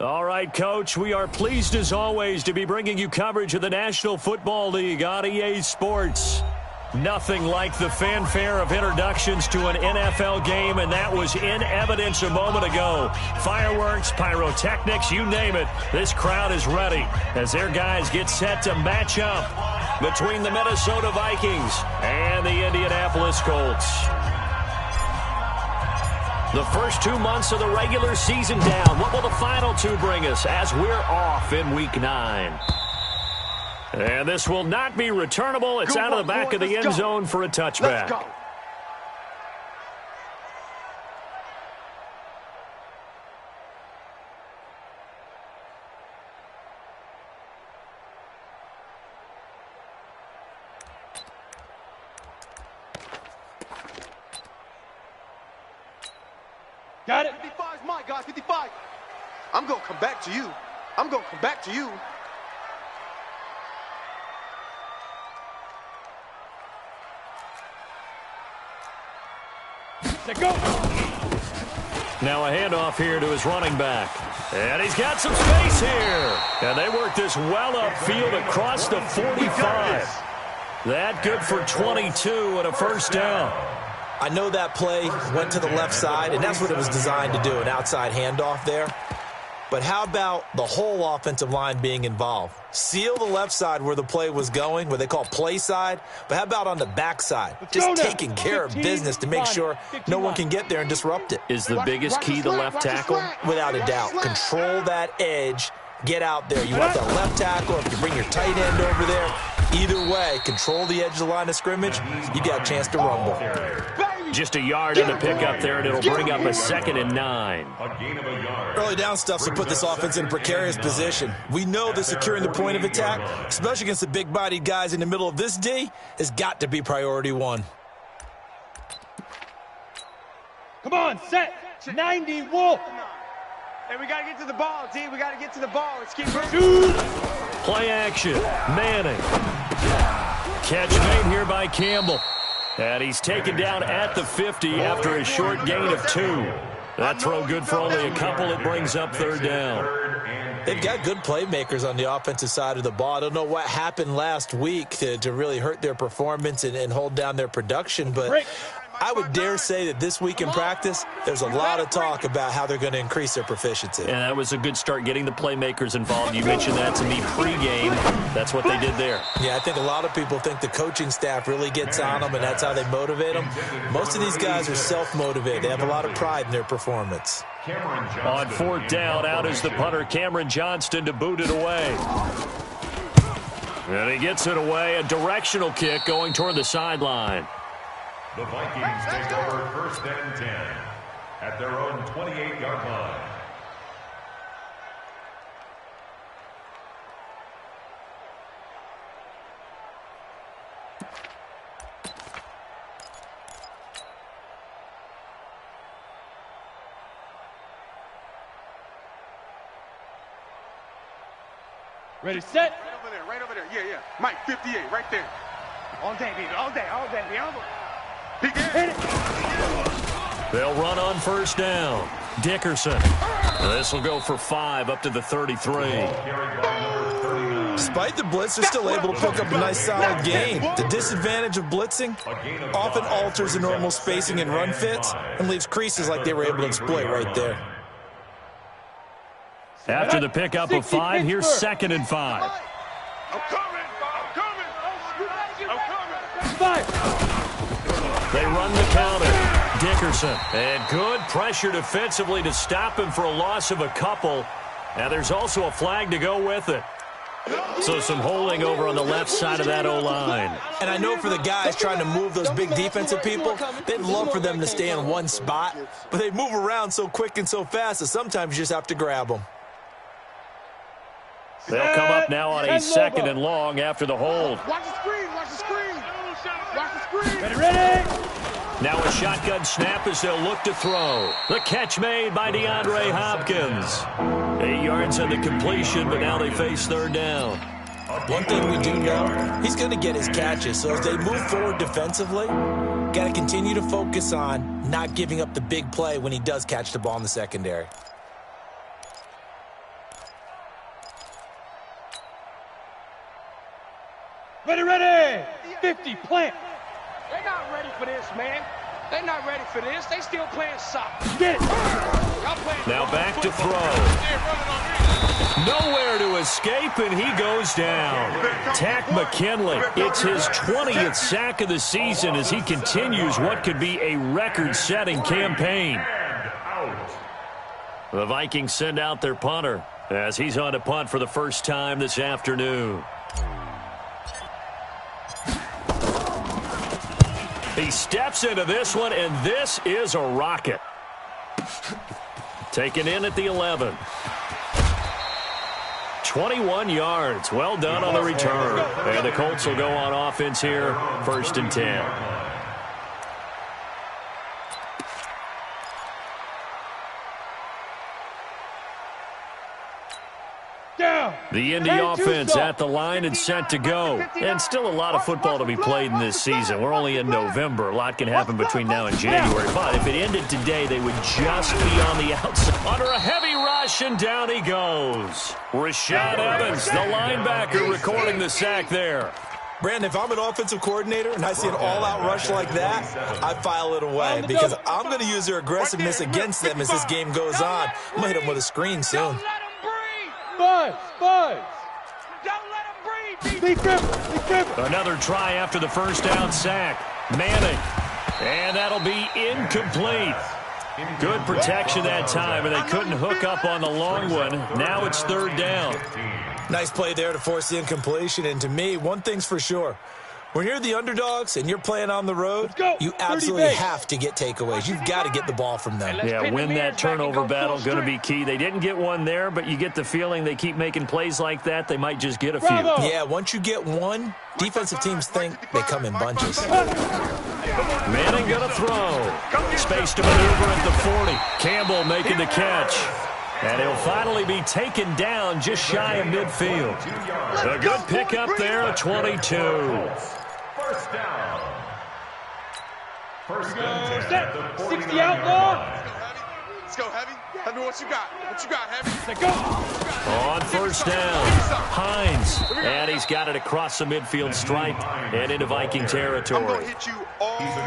All right, Coach, we are pleased as always to be bringing you coverage of the National Football League on EA Sports. Nothing like the fanfare of introductions to an NFL game, and that was in evidence a moment ago. Fireworks, pyrotechnics, you name it. This crowd is ready as their guys get set to match up between the Minnesota Vikings and the Indianapolis Colts. The first 2 months of the regular season down. What will the final two bring us as we're off in Week 9? And this will not be returnable. It's out of the back of the end zone for a touchback. Let's go. Got it. 55 is my guy, 55. I'm going to come back to you. I'm going to come back to you. Let's go. Now a handoff here to his running back. And he's got some space here. And they work this well upfield across the 45. That good for 22 and a first down. I know that play went to the left side, and that's what it was designed to do, an outside handoff there. But how about the whole offensive line being involved? Seal the left side where the play was going, what they call play side. But how about on the back side? Just taking care of business to make sure no one can get there and disrupt it. Is the biggest key the left tackle? Without a doubt. Control that edge. Get out there. You want that left tackle. If you bring your tight end over there, either way, control the edge of the line of scrimmage. You got a chance to rumble. Just a yard in the pickup there, and it'll bring up a 2nd and 9. Early down stuff to put this offense in a precarious position. We know that securing the point of attack, especially against the big-bodied guys in the middle of this D, has got to be priority one. Come on, set. 90, Wolf. Hey, we got to get to the ball, D. We got to get to the ball. Let's keep moving. Play action. Manning. Catch made here by Campbell. And he's taken down at the 50 after a short gain of 2. That throw good for only a couple. It brings up 3rd down. They've got good playmakers on the offensive side of the ball. I don't know what happened last week to really hurt their performance and hold down their production, but I would dare say that this week in practice, there's a lot of talk about how they're going to increase their proficiency. And that was a good start getting the playmakers involved. You mentioned that to me pregame. That's what they did there. Yeah, I think a lot of people think the coaching staff really gets on them, and that's how they motivate them. Most of these guys are self-motivated. They have a lot of pride in their performance. On 4th down, out is the punter, Cameron Johnston, to boot it away. And he gets it away. A directional kick going toward the sideline. The Vikings take over 1st and 10 at their own 28-yard line. Ready, set. Right over there. Yeah. Mike, 58, right there. All day, baby. All day. They'll run on 1st down. Dickerson. This will go for 5 up to the 33. Despite the blitz, they're still able to pick up a nice solid gain. The disadvantage of blitzing often alters the normal spacing and run fits and leaves creases like they were able to exploit right there. After the pickup of 5, here's 2nd and 5. I'm coming. They run the counter. Dickerson. And good pressure defensively to stop him for a loss of a couple. And there's also a flag to go with it. So some holding over on the left side of that O-line. And I know for the guys trying to move those big defensive people, they'd love for them to stay in one spot. But they move around so quick and so fast that sometimes you just have to grab them. They'll come up now on a 2nd and long after the hold. Watch the screen. Ready. Now a shotgun snap as they'll look to throw. The catch made by DeAndre Hopkins. 8 yards on the completion, but now they face 3rd down. One thing we do know, he's going to get his catches. So as they move forward defensively, got to continue to focus on not giving up the big play when he does catch the ball in the secondary. 50, plant. They're not ready for this, man. They're not ready for this. They still playing soccer. Get it. Now back to throw. Nowhere to escape, and he goes down. Tack McKinley, it's his 20th sack of the season as he continues what could be a record-setting campaign. The Vikings send out their punter as he's on to punt for the first time this afternoon. He steps into this one, and this is a rocket. Taken in at the 11. 21 yards. Well done on the return. And the Colts will go on offense here, 1st and 10. The Indy offense at the line and set to go. And still a lot of football to be played in this season. We're only in November. A lot can happen between now and January. But if it ended today, they would just be on the outside. Under a heavy rush, and down he goes. Rashad Evans, the linebacker, recording the sack there. Brandon, if I'm an offensive coordinator and I see an all-out rush like that, I file it away because I'm going to use their aggressiveness against them as this game goes on. I'm going to hit them with a screen soon. Buzz! Don't let him breathe! Be careful! Another try after the first down sack. Manning. And that'll be incomplete. Good protection that time, and they couldn't hook up on the long one. Now it's 3rd down. Nice play there to force the incompletion. And to me, one thing's for sure. When you're the underdogs and you're playing on the road, you absolutely have to get takeaways. You've got to get the ball from them. Yeah, win that turnover battle, going to be key. They didn't get one there, but you get the feeling they keep making plays like that, they might just get a few. Yeah, once you get one, defensive teams think they come in bunches. Manning going to throw. Space to maneuver at the 40. Campbell making the catch. And he'll finally be taken down just shy of midfield. A good pickup there at 22. First down. First and 10 at the 49 60 outlaw. Let's go, Heavy. Heavy, what you got? What you got, Heavy? Let's go. On first down, Hines. And he's got it across the midfield stripe and into Viking territory.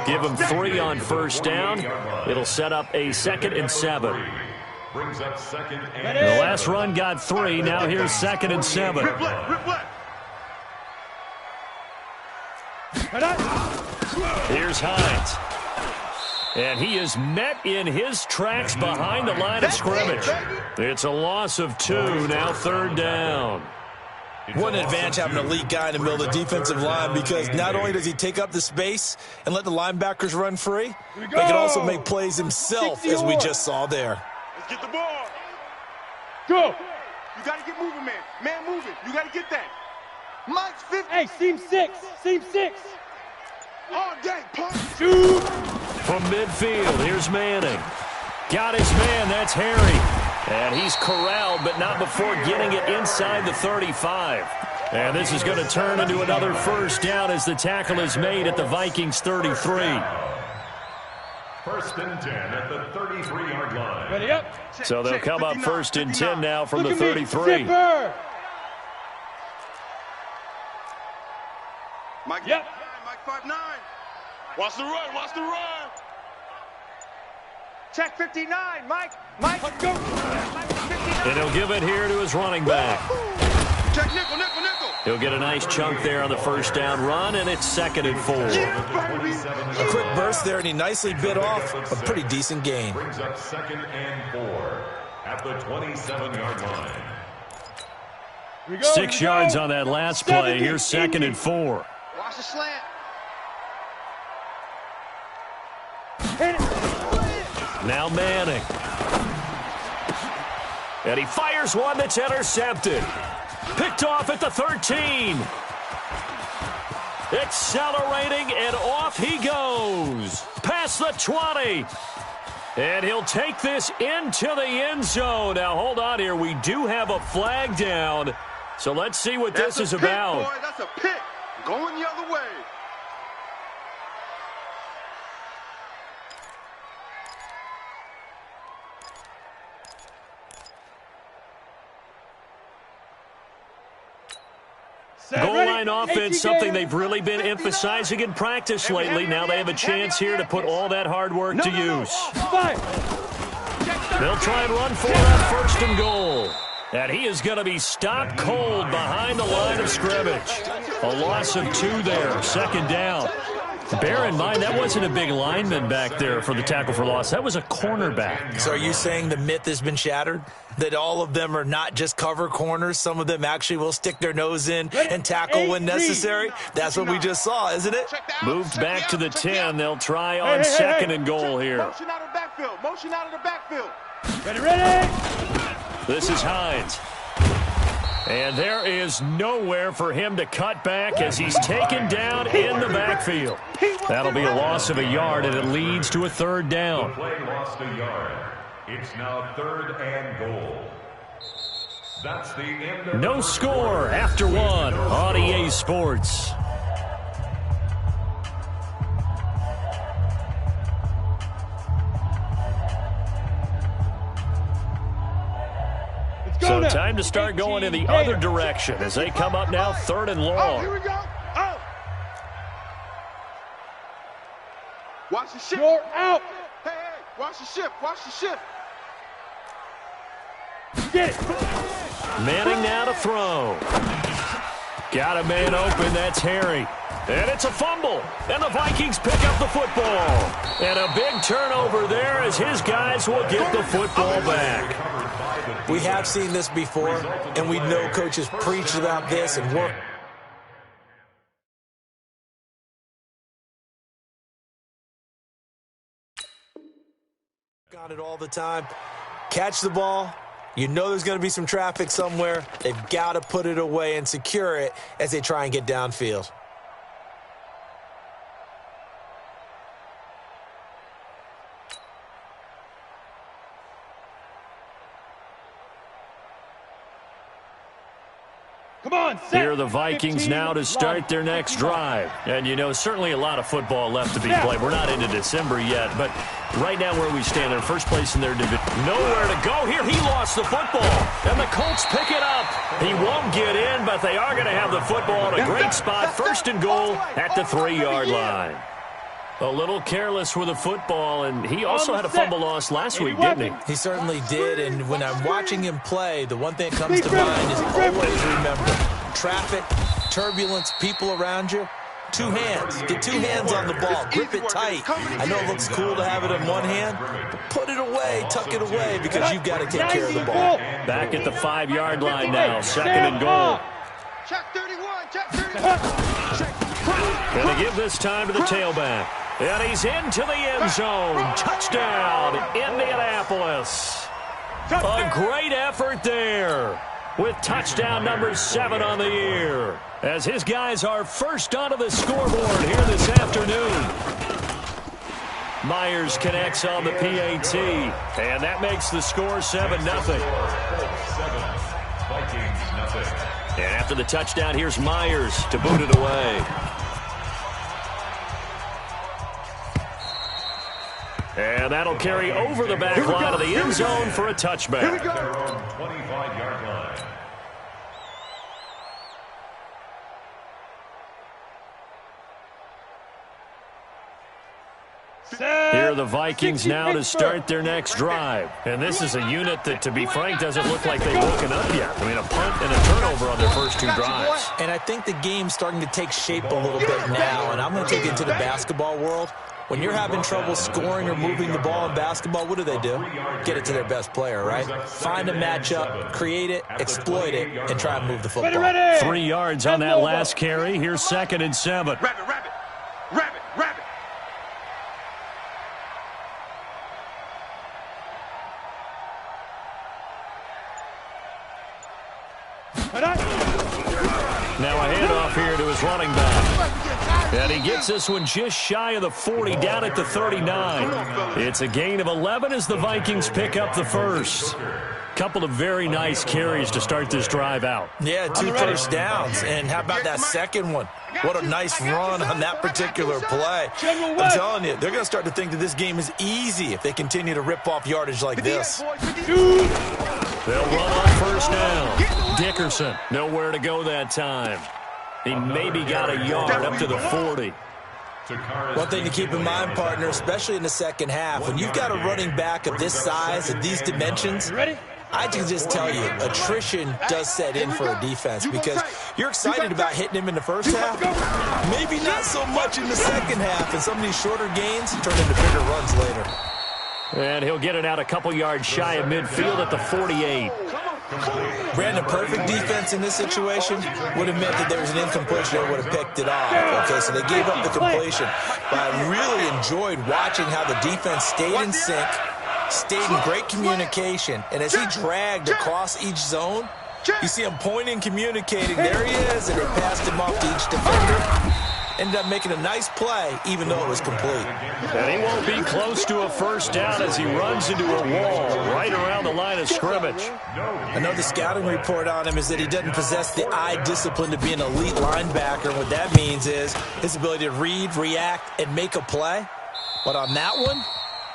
Give him 3 on first down. It'll set up a 2nd and 7. Brings up 2nd and The last run got 3. Now here's 2nd and 7. Here's Hines. And he is met in his tracks behind the line of scrimmage. It's a loss of 2. Now 3rd down. What an advantage having an elite guy in the middle of the defensive line, because not only does he take up the space and let the linebackers run free, but he can also make plays himself, as we just saw there. Let's get the ball. Go. You got to get moving, man. Man moving. You got to get that. Mike's 50. Hey, seam 6. Seam 6. All day, punch. Shoot. From midfield, here's Manning. Got his man, that's Harry. And he's corralled, but not before getting it inside the 35. And this is going to turn into another first down as the tackle is made at the Vikings 33. First and 10 at the 33-yard line. Ready up. So they'll come up 1st and 10 now from the Look at me. 33. Zipper. Mike, Yep. Mike 5'9". Watch the run. Watch the run. Check 59. Mike. Let's go. And he'll give it here to his running back. Check nickel. He'll get a nice chunk there on the first down run, and it's 2nd and 4. A quick burst there, and he nicely bit off a pretty decent gain. Brings up 2nd and 4 at the 27-yard line. 6 yards on that last play. Here's 2nd and 4. Watch the slant. Now Manning. And he fires one that's intercepted. Picked off at the 13. Accelerating, and off he goes. Past the 20. And he'll take this into the end zone. Now, hold on here. We do have a flag down. So let's see what this is about. Boy, that's a pick. Going the other way. Goal line offense, something they've really been emphasizing in practice lately. Now they have a chance here to put all that hard work to use. They'll try and run for it on 1st and goal. And he is going to be stopped cold behind the line of scrimmage. A loss of 2 there, 2nd down. Bear in mind, that wasn't a big lineman back there for the tackle for loss. That was a cornerback. So are you saying the myth has been shattered? That all of them are not just cover corners? Some of them actually will stick their nose in and tackle when necessary? That's what we just saw, isn't it? Moved back to the 10. They'll try on 2nd and goal here. Motion out of the backfield. Motion out of the backfield. Ready. This is Hines. And there is nowhere for him to cut back as he's taken down in the backfield. That'll be a loss of a yard, and it leads to a 3rd down. The play lost a yard. It's now 3rd and goal. That's the end of No score after 1 on EA Sports. So time to start going in the other direction as they come up now 3rd and long. Here we go. Oh. Watch the shift. You're out. Hey, watch the shift. Watch the shift. Get it. Manning now to throw. Got a man open. That's Harry. And it's a fumble. And the Vikings pick up the football. And a big turnover there as his guys will get the football back. We have seen this before, and we know coaches preach about this and work. On it all the time. Catch the ball. You know there's going to be some traffic somewhere. They've got to put it away and secure it as they try and get downfield. Come on, Here are the Vikings now to start their next drive. And, you know, certainly a lot of football left to be played. We're not into December yet, but right now where we stand, they're first place in their division. Nowhere to go here. He lost the football, and the Colts pick it up. He won't get in, but they are going to have the football in a great spot. 1st and goal at the 3-yard line. A little careless with the football, and he also had a fumble loss last week, didn't he? He certainly did, and when I'm watching him play, the one thing that comes to mind is always remember traffic, turbulence, people around you. 2 hands. Get 2 hands on the ball. Grip it tight. I know it looks cool to have it in one hand, but put it away, tuck it away, because you've got to take care of the ball. Back at the 5-yard line now, 2nd and goal. Check 31. Check 31. Going to give this time to the tailback. And he's into the end zone. Touchdown, Indianapolis. A great effort there with touchdown number 7 on the year. As his guys are first onto the scoreboard here this afternoon. Myers connects on the PAT. And that makes the score 7-0. Vikings nothing. And after the touchdown, here's Myers to boot it away. And that'll carry over the back line of the end zone for a touchback. Here we go. Their own 25-yard line. Here are the Vikings now to start their next drive. And this is a unit that, to be frank, doesn't look like they've woken up yet. I mean, a punt and a turnover on their first 2 drives. And I think the game's starting to take shape a little bit now, and I'm going to take it to the basketball world. When you're having trouble scoring or moving the ball in basketball, what do? Get it to their best player, right? Find a matchup, create it, exploit it, and try and move the football. 3 yards on that last carry. Here's 2nd and 7. Rabbit. Now a handoff here to his running back. And he gets this one just shy of the 40, down at the 39. It's a gain of 11 as the Vikings pick up the first. Couple of very nice carries to start this drive out. Yeah, 2 first downs. And how about that second one? What a nice run on that particular play. I'm telling you, they're going to start to think that this game is easy if they continue to rip off yardage like this. They'll run on first down. Dickerson, nowhere to go that time. He maybe got a yard up to the 40. One thing to keep in mind, partner, especially in the second half, when you've got a running back of this size, of these dimensions, I can just tell you, attrition does set in for a defense because you're excited about hitting him in the first half. Maybe not so much in the second half, and some of these shorter gains turn into bigger runs later. And he'll get it out a couple yards shy of midfield at the 48. Brandon, perfect defense in this situation would have meant that there was an incompletion that would have picked it off. Okay, so they gave up the completion. But I really enjoyed watching how the defense stayed in sync, stayed in great communication, and as he dragged across each zone, you see him pointing, communicating. There he is, and they passed him off to each defender. Ended up making a nice play, even though it was complete. And he won't be close to a first down as he runs into a wall right around the line of scrimmage. I know the scouting report on him is that he doesn't possess the eye discipline to be an elite linebacker. What that means is his ability to read, react, and make a play. But on that one,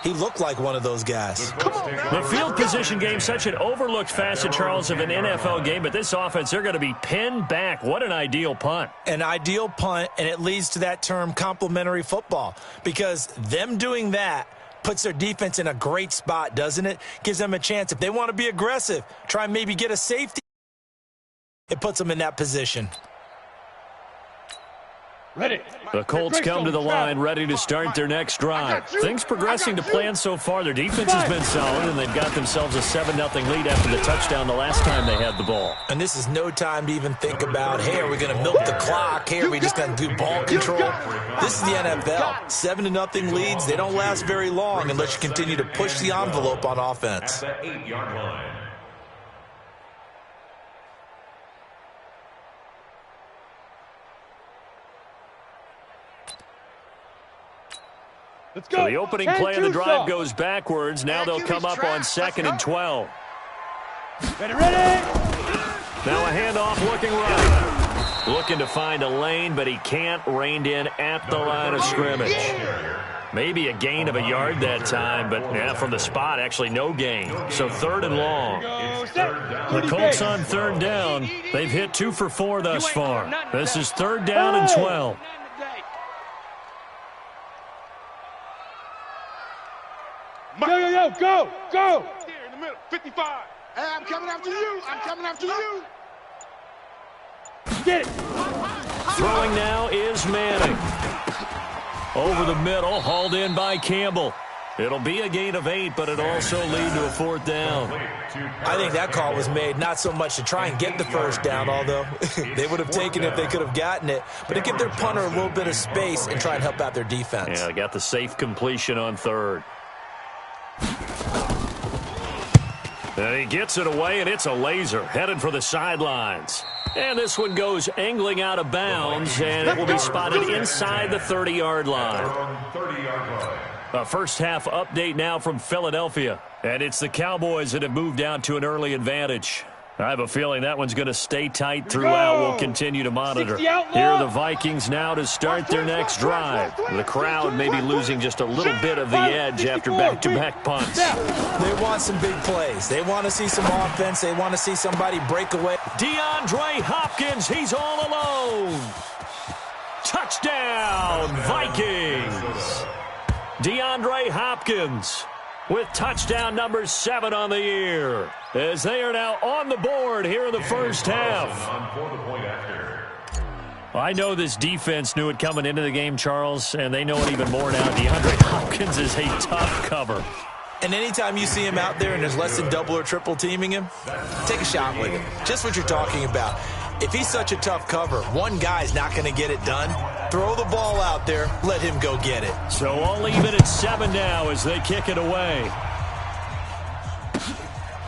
he looked like one of those guys. The field position game, such an overlooked facet, Charles, of an NFL game. But this offense, they're going to be pinned back. What an ideal punt. An ideal punt, and it leads to that term complementary football. Because them doing that puts their defense in a great spot, doesn't it? Gives them a chance. If they want to be aggressive, try and maybe get a safety, it puts them in that position. Ready. The Colts come to the line, ready to start their next drive. Things progressing to plan so far. Their defense has been solid, and they've got themselves a 7-0 lead after the touchdown the last time they had the ball. And this is no time to even think about, hey, are we going to milk the clock? Hey, are we just going to do ball control? This is the NFL. 7-0 leads, they don't last very long unless you continue to push the envelope on offense. At the 8-yard line. Let's go. So the opening play of the drive goes backwards. Now they'll come up on 2nd and 12. Ready. Now a handoff looking right. Looking to find a lane, but he can't. Reined in at the line of scrimmage. Maybe a gain of a yard that time, but yeah, from the spot, actually no gain. So 3rd and long. The Colts on 3rd down. They've hit 2 for 4 thus far. This is 3rd down and 12. Go. Here in the middle, 55. Hey, I'm coming after you. Get it. Throwing now is Manning. Over the middle, hauled in by Campbell. It'll be a gain of 8, but it'll also lead to a 4th down. I think that call was made not so much to try and get the first down, although they would have taken it if they could have gotten it, but to give their punter a little bit of space and try and help out their defense. Yeah, they got the safe completion on 3rd. And he gets it away, and it's a laser headed for the sidelines. And this one goes angling out of bounds, and it will be spotted inside the 30-yard line. A first-half update now from Philadelphia. And it's the Cowboys that have moved down to an early advantage. I have a feeling that one's going to stay tight throughout. We'll continue to monitor. Here are the Vikings now to start their next drive. The crowd may be losing just a little bit of the edge after back-to-back punts. They want some big plays. They want to see some offense. They want to see somebody break away. DeAndre Hopkins, he's all alone. Touchdown, Vikings. DeAndre Hopkins with touchdown number 7 on the year, as they are now on the board here in the first half. I know this defense knew it coming into the game, Charles, and they know it even more now. DeAndre Hopkins is a tough cover. And anytime you see him out there and there's less than double or triple teaming him, take a shot with him. Just what you're talking about. If he's such a tough cover, one guy's not going to get it done. Throw the ball out there. Let him go get it. So I'll leave it at 7 now as they kick it away.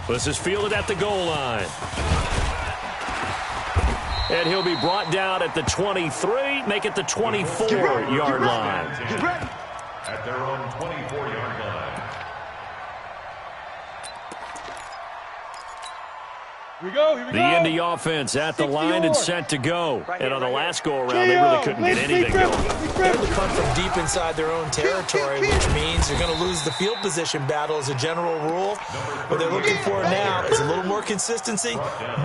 This is fielded at the goal line. And he'll be brought down at the 23, make it the 24-yard line. At their own 24-yard line. Here we go. Here we go. The Indy offense at the line and set to go. And on the last go-around, they Gio, really couldn't get anything going. They're going to punt from deep inside their own territory, which means you're going to lose the field position battle as a general rule. What they're looking for now is a little more consistency,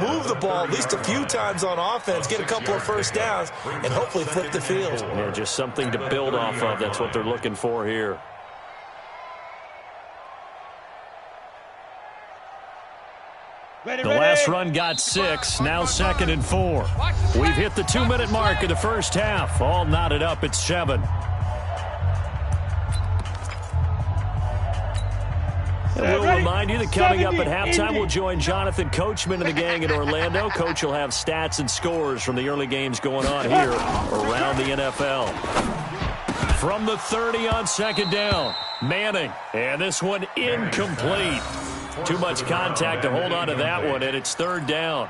move the ball at least a few times on offense, get a couple of first downs, and hopefully flip the field. Yeah, just something to build off of. That's what they're looking for here. Ready, The ready. last run got 6, now 2nd and 4. We've hit the 2-minute mark of the first half. All knotted up at 7. And we'll remind you that coming up at halftime, we'll join Jonathan Coachman and the gang in Orlando. Coach will have stats and scores from the early games going on here around the NFL. From the 30 on 2nd down, Manning. And this one incomplete. Too much contact to hold on to that one, and it's 3rd down.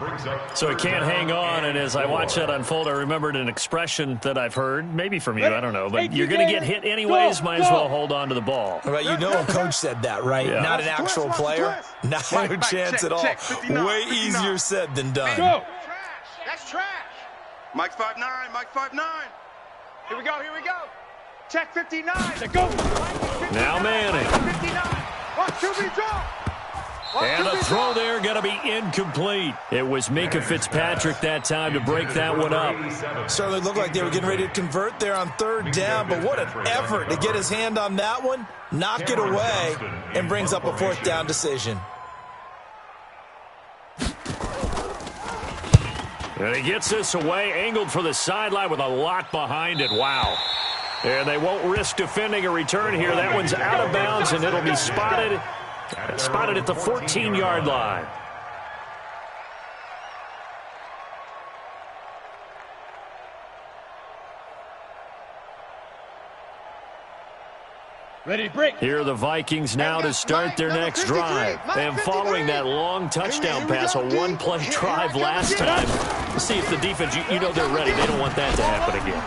So it can't hang on, and as I watch that unfold, I remembered an expression that I've heard, maybe from you, I don't know, but you're going to get hit anyways, might as well hold on to the ball. Well, you know a coach said that, right? Yeah. Not an actual player. Not a chance at all. Way easier said than done. Go. That's trash. Mike 5'9", Mike 5'9". Here we go, here we go. Check 59. Go. Now Manning. 59. Watch QB draw. And the throw there going to be incomplete. It was Minka Fitzpatrick that time to break that one up. Certainly looked like they were getting ready to convert there on 3rd down, but what an effort to get his hand on that one, knock it away, and brings up a 4th down decision. And he gets this away, angled for the sideline with a lot behind it. Wow. And they won't risk defending a return here. That one's out of bounds, and it'll be spotted at the 14-yard line. Ready, break. Here are the Vikings now to start their next drive. And following that long touchdown pass, a one-play drive last time, we'll see if the defense, you know they're ready. They don't want that to happen again.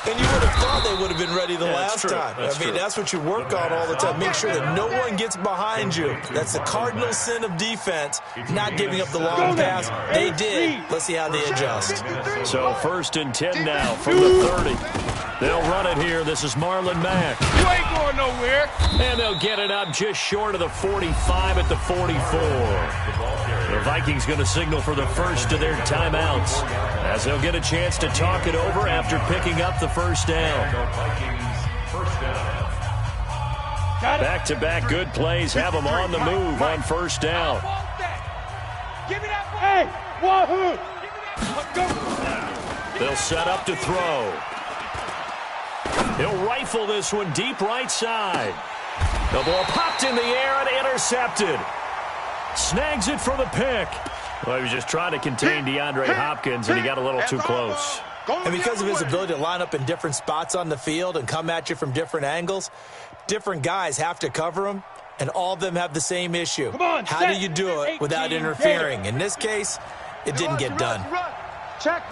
And you would have thought they would have been ready the last true. time. That's what you work on all the time. Make sure that no one gets behind you. That's the cardinal sin of defense, not giving up the long pass. They did. Let's see how they adjust. So 1st and 10 now from the 30. They'll run it here. This is Marlon Mack. You ain't going nowhere. And they'll get it up just short of the 45 at the 44. The Vikings going to signal for the first of their timeouts as they'll get a chance to talk it over after picking up the first down. Back-to-back good plays have them on the move on 1st down. Give me that ball. Hey, wahoo. Go. They'll set up to throw. He'll rifle this one deep right side. The ball popped in the air and intercepted. Snags it for the pick. Well, he was just trying to contain DeAndre Hopkins, and he got a little too close. And because of his ability to line up in different spots on the field and come at you from different angles, different guys have to cover him, and all of them have the same issue. Come on, how do you do it without interfering? In this case, it didn't get done. Check.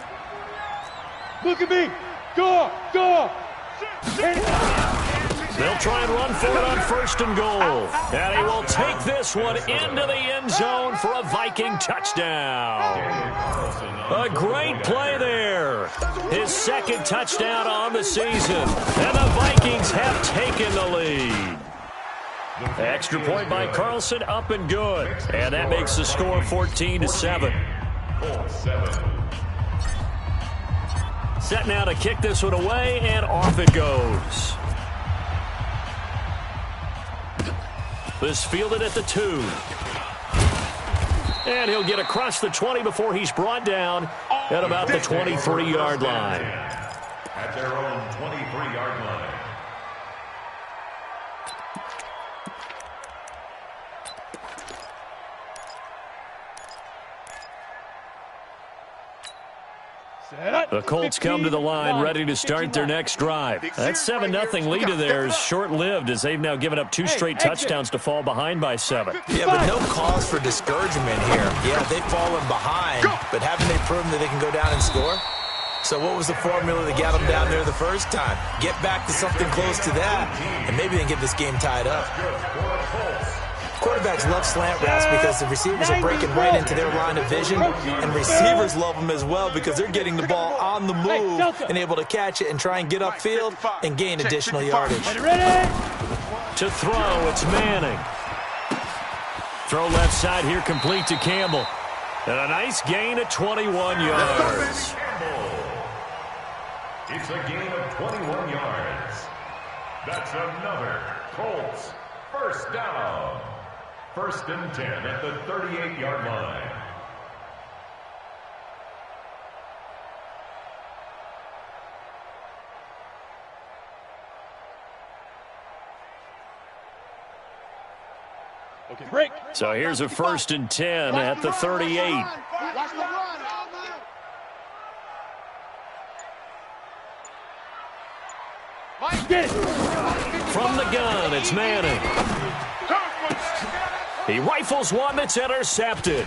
Look at me. Go. Go. They'll try and run for it on 1st and goal. And he will take this one into the end zone for a Viking touchdown. A great play there. His 2nd touchdown on the season. And the Vikings have taken the lead. Extra point by Carlson, up and good. And that makes the score 14-7. Set now to kick this one away, and off it goes. This fielded at the 2. And he'll get across the 20 before he's brought down at about the 23-yard line. At their own 23-yard line. The Colts come to the line ready to start their next drive. That 7-0 lead of theirs short-lived as they've now given up 2 straight touchdowns to fall behind by 7. Yeah, but no cause for discouragement here. Yeah, they've fallen behind, but haven't they proven that they can go down and score? So what was the formula that got them down there the first time? Get back to something close to that, and maybe they can get this game tied up. quarterbacks love slant routes because the receivers are breaking right into their line of vision, and receivers love them as well because they're getting the ball on the move and able to catch it and try and get upfield and gain additional yardage. To throw, it's Manning. Throw left side here, complete to Campbell. And a nice gain of 21 yards. It's a gain of 21 yards. That's another Colts first down. 1st and 10 at the 38-yard line. Okay, break. So here's a 1st and 10 at the 38. Watch the run. Get it. From the gun, it's Manning. He rifles one that's intercepted.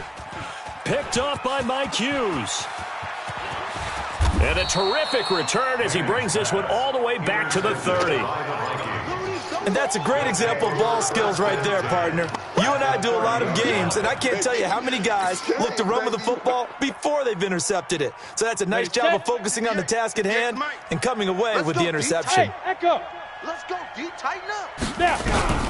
Picked off by Mike Hughes. And a terrific return as he brings this one all the way back to the 30. And that's a great example of ball skills right there, partner. You and I do a lot of games, and I can't tell you how many guys look to run with the football before they've intercepted it. So that's a nice job of focusing on the task at hand and coming away with the interception. Hey, echo. Let's go, D. Tighten up. Now.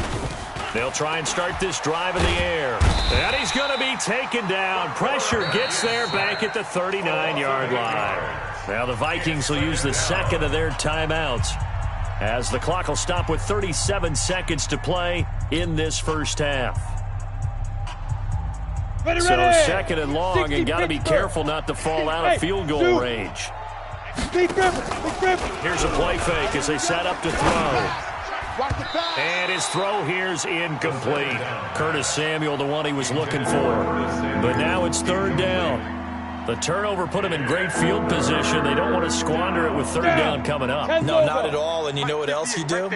They'll try and start this drive in the air. And he's going to be taken down. Pressure gets there back at the 39-yard line. Now the Vikings will use the second of their timeouts, as the clock will stop with 37 seconds to play in this first half. Ready, So ready. 2nd and long, and got to be careful not to fall out of field goal range. Big Griffin. Here's a play fake as they set up to throw. And his throw here's incomplete. Curtis Samuel, the one he was looking for. But now it's 3rd down. The turnover put him in great field position. They don't want to squander it with 3rd down coming up. No, not at all. And you know what else you do?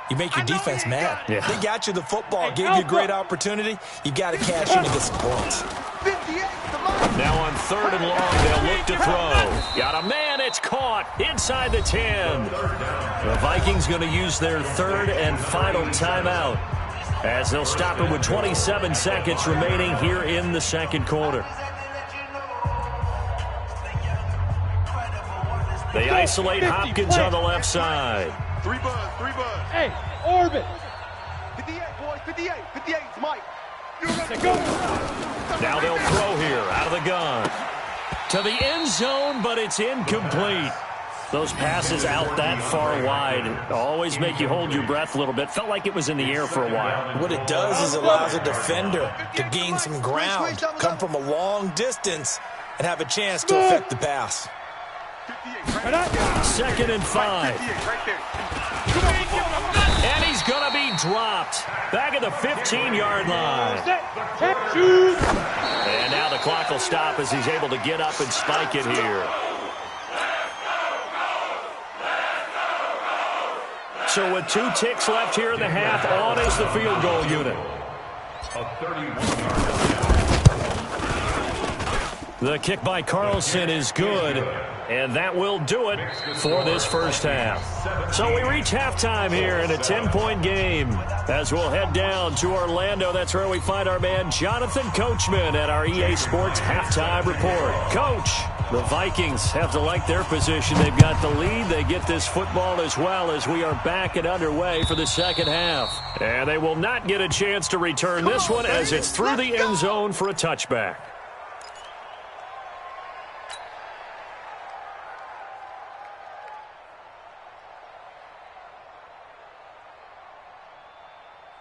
You make your defense mad. Yeah. They got you the football, gave you a great opportunity. You got to cash in and get some points. Now on 3rd and long, they'll look to throw. Got a man, it's caught inside the 10. The Vikings going to use their 3rd and final timeout, as they'll stop it with 27 seconds remaining here in the 2nd quarter. They isolate Hopkins on the left side. 3 buzz. Hey, orbit. 58, boys, 58. 58, it's Mike. Go. Now they'll throw here out of the gun to the end zone, but it's incomplete. Those passes out that far wide always make you hold your breath a little bit. Felt like it was in the air for a while. What it does is it allows a defender to gain some ground, come from a long distance, and have a chance to affect the pass. 2nd and 5. Right there. And he's going to be dropped back at the 15-yard line. Shoot. And now the clock will stop as he's able to get up and spike it here. So with 2 ticks left here in the half, on is the field goal unit. A 31-yard. The kick by Carlson is good, and that will do it for this first half. So we reach halftime here in a 10-point game, as we'll head down to Orlando. That's where we find our man Jonathan Coachman at our EA Sports Halftime Report. Coach, the Vikings have to like their position. They've got the lead. They get this football as well, as we are back and underway for the second half. And they will not get a chance to return this one, as it's through the end zone for a touchback.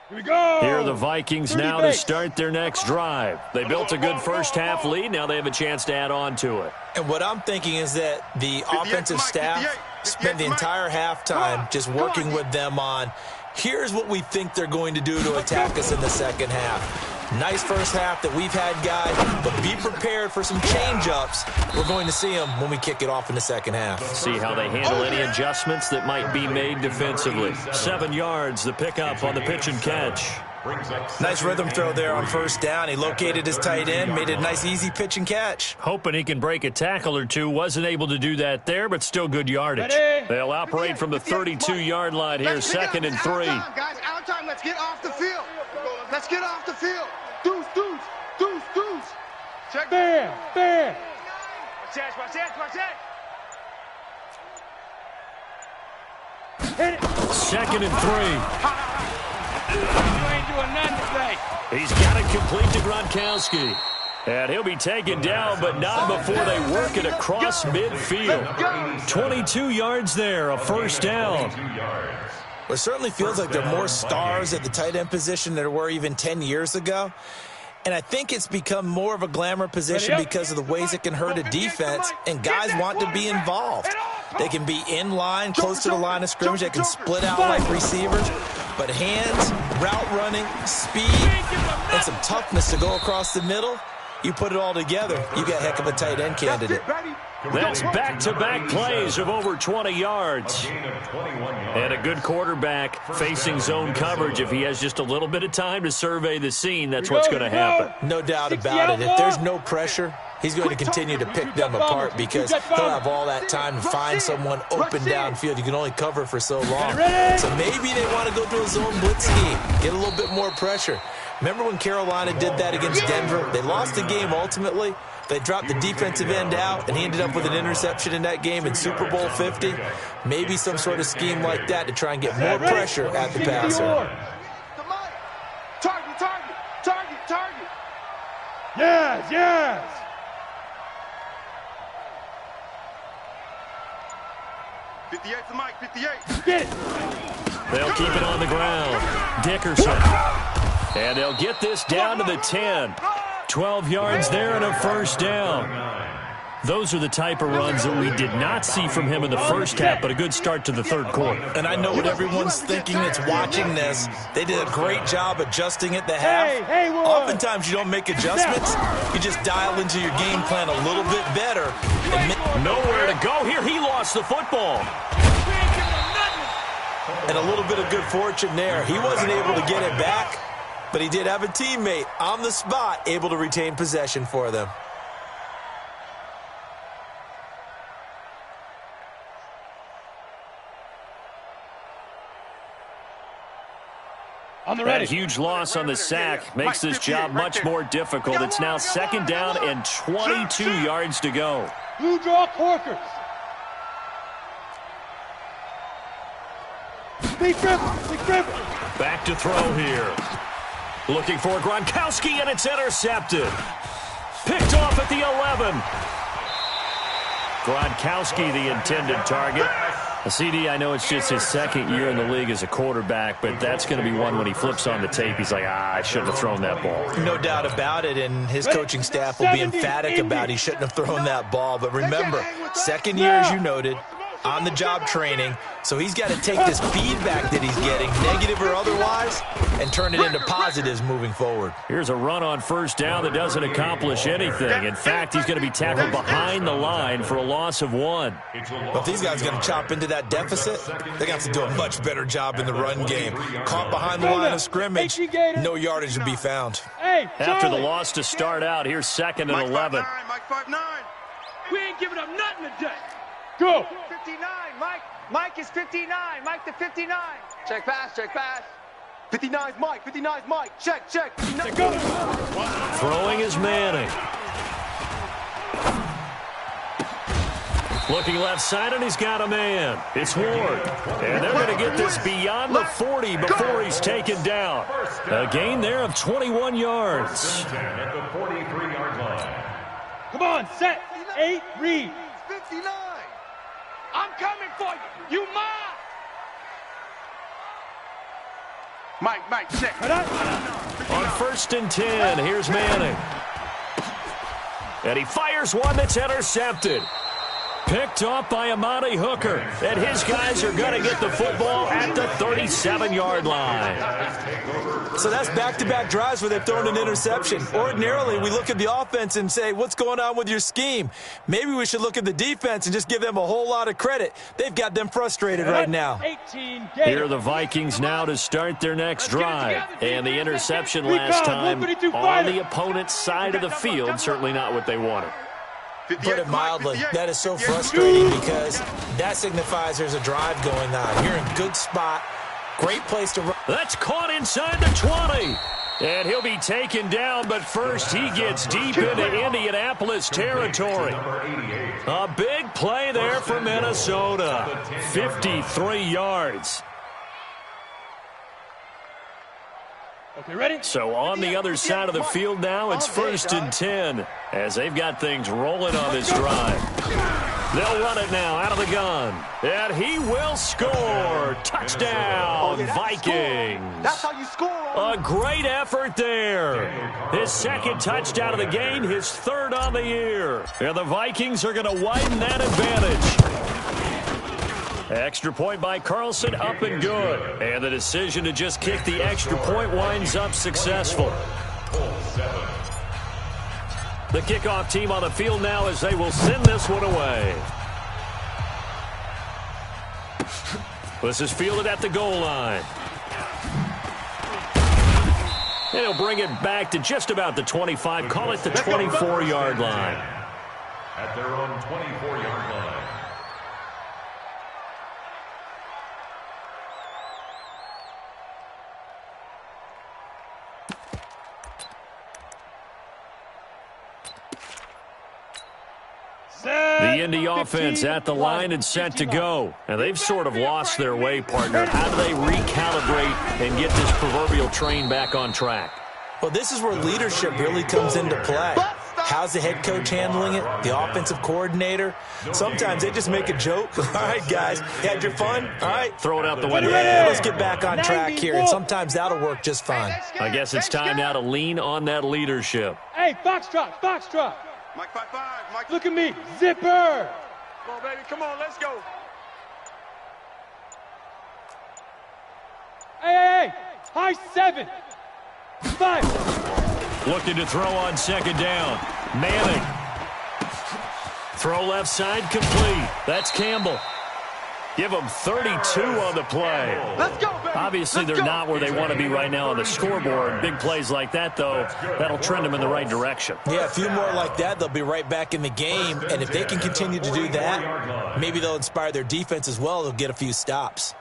Here we go. Here are the Vikings now to start their next drive. They built a good first half lead. Now they have a chance to add on to it. And what I'm thinking is that the offensive staff spent the entire halftime just working with them on, here's what we think they're going to do to attack us in the second half. Nice first half that we've had, guys, but be prepared for some change-ups. We're going to see them when we kick it off in the second half. See how they handle any adjustments that might be made defensively. 7 yards, the pickup on the pitch and catch. Nice rhythm throw there on first down. He located his tight end, made it a nice, easy pitch and catch. Hoping he can break a tackle or two. Wasn't able to do that there, but still good yardage. They'll operate from the 32-yard line here, 2nd and 3. Guys, out time. Let's get off the field. Let's get off the field. Deuce, deuce, deuce, deuce. Check. Bam, bam. Watch that, watch that, watch that. Hit it. 2nd and 3. You ain't doing nothing today. He's got it complete to Gronkowski. And he'll be taken down, but not before they work it across midfield. 22 yards there, a first down. Well, it certainly feels like there are more stars at the tight end position than there were even 10 years ago. And I think it's become more of a glamour position because of the ways it can hurt a defense, and guys want to be involved. They can be in line, close to the line of scrimmage. They can split out like receivers. But hands, route running, speed, and some toughness to go across the middle, you put it all together, you got a heck of a tight end candidate. That's back-to-back plays of over 20 yards. And a good quarterback facing zone coverage. If he has just a little bit of time to survey the scene, that's what's going to happen. No doubt about it. If there's no pressure, he's going to continue to pick them apart because he'll have all that time to find someone open downfield. You can only cover for so long. So maybe they want to go to a zone blitz scheme, get a little bit more pressure. Remember when Carolina did that against Denver? They lost the game ultimately. They dropped the defensive end out, and he ended up with an interception in that game in Super Bowl 50. Maybe some sort of scheme like that to try and get more pressure at the passer. Target, target, target, target. Yes, yes. '58 to Mike, 58. Get it. They'll keep it on the ground. Dickerson. And they'll get this down to the 10. 12 yards there and a first down. Those are the type of runs that we did not see from him in the first half, but a good start to the third quarter. And I know what everyone's thinking that's watching this. They did a great job adjusting at the half. Oftentimes you don't make adjustments. You just dial into your game plan a little bit better. Nowhere to go here. He lost the football. And a little bit of good fortune there. He wasn't able to get it back, but he did have a teammate on the spot able to retain possession for them. On the That ready. huge loss on the sack makes this job much more difficult. It's now 2nd down and 22 yards to go. Blue draw Corkers. Big grip. Back to throw here. Looking for Gronkowski, and it's intercepted. Picked off at the 11. Gronkowski, the intended target. CD, I know it's just his 2nd year in the league as a quarterback, but that's going to be one when he flips on the tape. He's like, I shouldn't have thrown that ball. No doubt about it, and his coaching staff will be emphatic about he shouldn't have thrown that ball. But remember, 2nd year, as you noted, on-the-job training, so he's got to take this feedback that he's getting, negative or otherwise, and turn it into positives moving forward. Here's a run on first down that doesn't accomplish anything. In fact, he's going to be tackled behind the line for a loss of 1. Well, if these guys are going to chop into that deficit, they're going to have to do a much better job in the run game. Caught behind the line of scrimmage, no yardage to be found. After the loss to start out, here's 2nd and 11. Mike 5'9". We ain't giving up nothing today. Go. 59, Mike. Mike is 59. Mike to 59. Check pass, check pass. 59's Mike, 59's Mike. Check, check. Go. Throwing is Manning. Looking left side, and he's got a man. It's Ward. And they're going to get this beyond the 40 before he's taken down. A gain there of 21 yards. At the 43-yard line. Come on, set. 8, read. 59. I'm coming for you. You mine. Mike, check. On 1st and 10, here's Manning. And he fires one that's intercepted. Picked off by Amani Hooker. And his guys are going to get the football at the 37-yard line. So that's back-to-back drives where they've thrown an interception. Ordinarily, we look at the offense and say, what's going on with your scheme? Maybe we should look at the defense and just give them a whole lot of credit. They've got them frustrated right now. Here are the Vikings now to start their next drive. And the interception last time on the opponent's side of the field, certainly not what they wanted. Put it mildly, that is so frustrating because that signifies there's a drive going on. You're in a good spot. Great place to run. That's caught inside the 20. And he'll be taken down, but first he gets deep into Indianapolis territory. A big play there for Minnesota. 53 yards. Okay, ready? So on the other side of the field now, it's 1st and 10 as they've got things rolling on this drive. They'll run it now out of the gun. And he will score. Touchdown, Vikings. That's how you score. A great effort there. His second touchdown of the game, his third on the year. And the Vikings are going to widen that advantage. Extra point by Carlson, up and good. And the decision to just kick the extra point winds up successful. The kickoff team on the field now as they will send this one away. This is fielded at the goal line. And he'll bring it back to just about the 25. Call it the 24-yard line. At their own 24-yard line. The Indy offense at the line and set to go. And they've sort of lost their way, partner. How do they recalibrate and get this proverbial train back on track? Well, this is where leadership really comes into play. How's the head coach handling it? The offensive coordinator? Sometimes they just make a joke. All right, guys, you had your fun? All right. Throw it out the window. Yeah, let's get back on track here. And sometimes that'll work just fine. I guess it's time now to lean on that leadership. Hey, foxtrot, foxtrot. Mike 5-5. Mike. Look at me, zipper. Come on, baby. Come on, let's go. Hey, high 7. 5. Looking to throw on second down. Manning. Throw left side complete. That's Campbell. Give them 32 on the play. Let's go, baby. Obviously, they're not where they want to be right now on the scoreboard. Big plays like that, though, that'll trend them in the right direction. Yeah, a few more like that, they'll be right back in the game. And if they can continue to do that, maybe they'll inspire their defense as well. They'll get a few stops.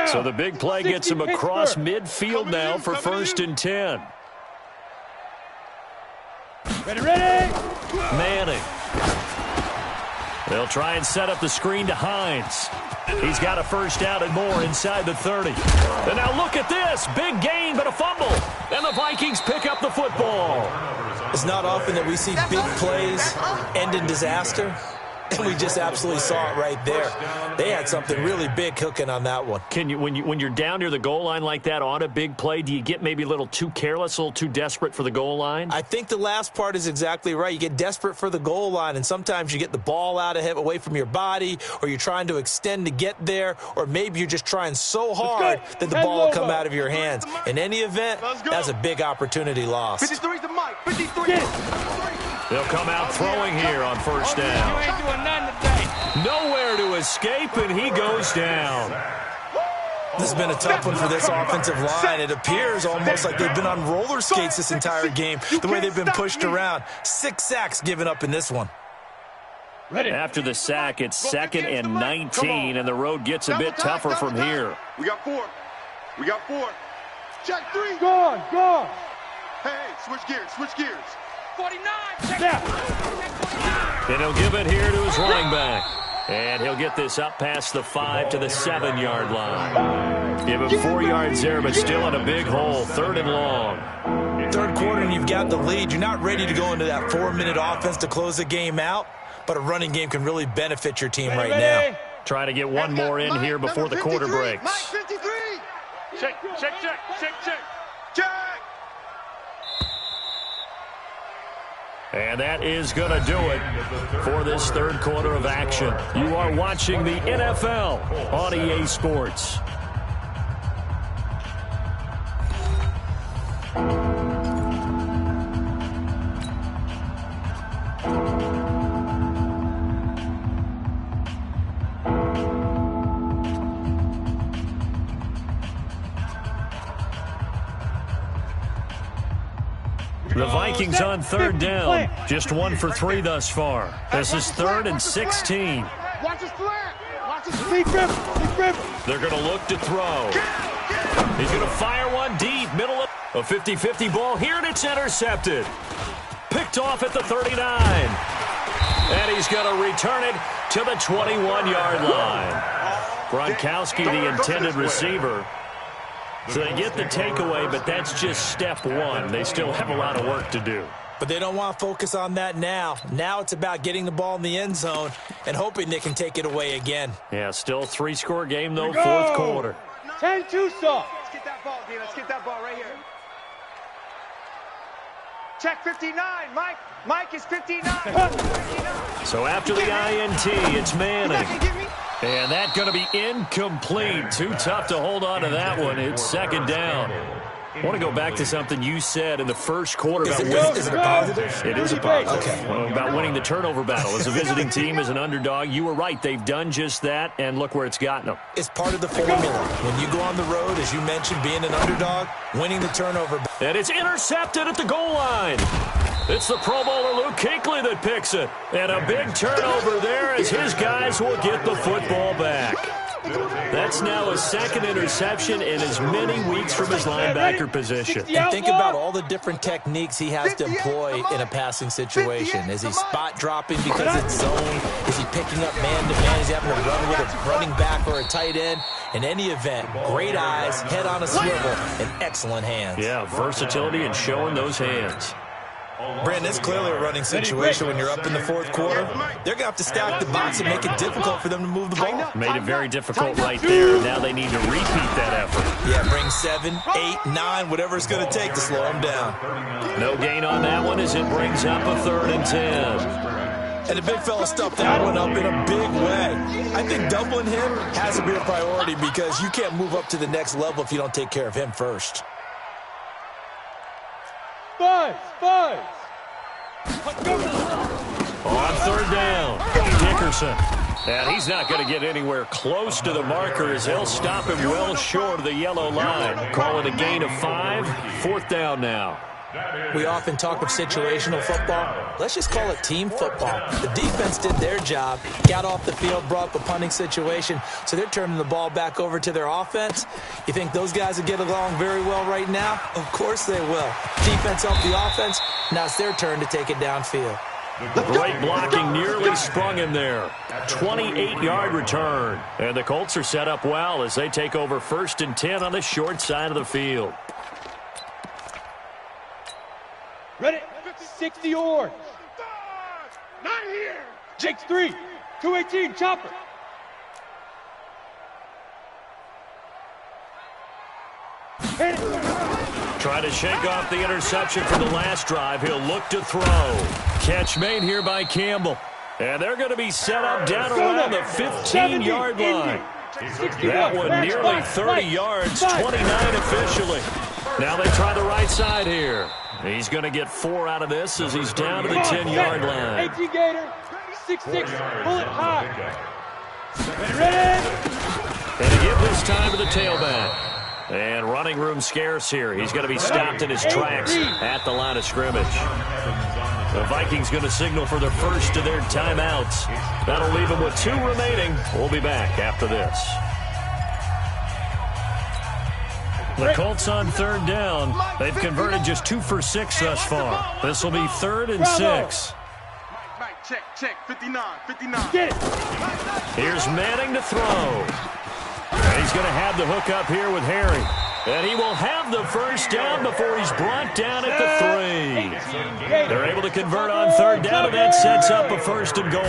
So the big play gets them across midfield now for 1st and 10. Ready. Manning. They'll try and set up the screen to Hines. He's got a first down and more inside the 30. And now look at this. Big gain, but a fumble. And the Vikings pick up the football. It's not often that we see big plays end in disaster. And we just absolutely saw it right there. They had something really big cooking on that one. Can you, when you're down near the goal line like that on a big play, do you get maybe a little too careless, a little too desperate for the goal line? I think the last part is exactly right. You get desperate for the goal line, and sometimes you get the ball out of it away from your body, or you're trying to extend to get there, or maybe you're just trying so hard that the ball will come out of your hands. In any event, that's a big opportunity lost. 53 to Mike. 53. They'll come out throwing here on first down. You ain't doing nothing today. Nowhere to escape, and he goes down. This has been a tough one for this offensive line. It appears almost like they've been on roller skates this entire game, the way they've been pushed around. 6 sacks given up in this one. After the sack, it's 2nd and 19, and the road gets a bit tougher from here. We got 4. We got 4. Check 3. Gone. Hey, switch gears. 49. And he'll give it here to his running back. And he'll get this up past the 5 to the 7-yard line. Give him 4 yards there, but still in a big hole. 3rd and long. Third quarter, and you've got the lead. You're not ready to go into that 4-minute offense to close the game out, but a running game can really benefit your team right now. Try to get one more in here before the quarter breaks. Mike 53. Check. And that is going to do it for this third quarter of action. You are watching the NFL on EA Sports. The Vikings on third down. Just 1 for 3 thus far. This is 3rd and 16. Watch his flat. Watch his feet grip. They're going to look to throw. He's going to fire one deep. Middle of a 50-50 ball here, and it's intercepted. Picked off at the 39. And he's going to return it to the 21-yard line. Gronkowski, the intended receiver. So they get the takeaway, but that's just step one. They still have a lot of work to do. But they don't want to focus on that now. Now it's about getting the ball in the end zone and hoping they can take it away again. Yeah, still 3-score game, though, fourth quarter. 10-2 soft. Let's get that ball, D. Let's get that ball right here. Check 59. Mike is 59. 59. So after the INT, it's Manning. And that's going to be incomplete. Too tough to hold on to that one. It's second down. I want to go back to something you said in the first quarter about winning. Is it a positive? It is a positive. Okay. Well, about winning the turnover battle. As a visiting team, as an underdog, you were right. They've done just that, and look where it's gotten them. It's part of the formula. When you go on the road, as you mentioned, being an underdog, winning the turnover battle. And it's intercepted at the goal line. It's the Pro Bowler Luke Kuechly that picks it. And a big turnover there as his guys will get the football back. That's now a second interception in as many weeks from his linebacker position. And think about all the different techniques he has to employ in a passing situation. Is he spot dropping because it's zone? Is he picking up man-to-man? Is he having to run with a running back or a tight end? In any event, great eyes, head on a swivel, and excellent hands. Yeah, versatility and showing those hands. Brandon, it's clearly a running situation when you're up in the fourth quarter. They're going to have to stack the box and make it difficult for them to move the ball. Made it very difficult right there. Now they need to repeat that effort. Yeah, bring 7, 8, 9, whatever it's going to take to slow them down. No gain on that one as it brings up a 3rd and 10. And the big fella stuffed that one up in a big way. I think doubling him has to be a priority because you can't move up to the next level if you don't take care of him first. Buzz. On 3rd down, Dickerson. And he's not going to get anywhere close to the marker as they'll stop him well short of the yellow line. Call it a gain of 5, 4th down now. We often talk of situational football. Let's just call it team football. The defense did their job, got off the field, brought the punting situation, so they're turning the ball back over to their offense. You think those guys will get along very well right now? Of course they will. Defense helped the offense. Now it's their turn to take it downfield. Great blocking, nearly sprung him there. 28-yard return. And the Colts are set up well as they take over 1st and 10 on the short side of the field. Ready? 60 orange. Not here. Jake's 3. 218 chopper. Trying to shake off the interception from the last drive. He'll look to throw. Catch made here by Campbell. And they're going to be set up down around the 15-yard line. That one nearly 30 yards, 29 officially. Now they try the right side here. He's going to get 4 out of this as he's down to the 10-yard line. 18 Gator, 6'6", bullet high. Ready? And to give this time to the tailback. And running room scarce here. He's going to be stopped in his tracks at the line of scrimmage. The Vikings going to signal for the first of their timeouts. That'll leave them with 2 remaining. We'll be back after this. The Colts on 3rd down. They've converted just 2 for 6 thus far. This will be 3rd and 6. Mike, check. 59. Get it. Here's Manning to throw. And he's going to have the hook up here with Harry. And he will have the first down before he's brought down at the 3. They're able to convert on 3rd down, and that sets up a 1st and goal.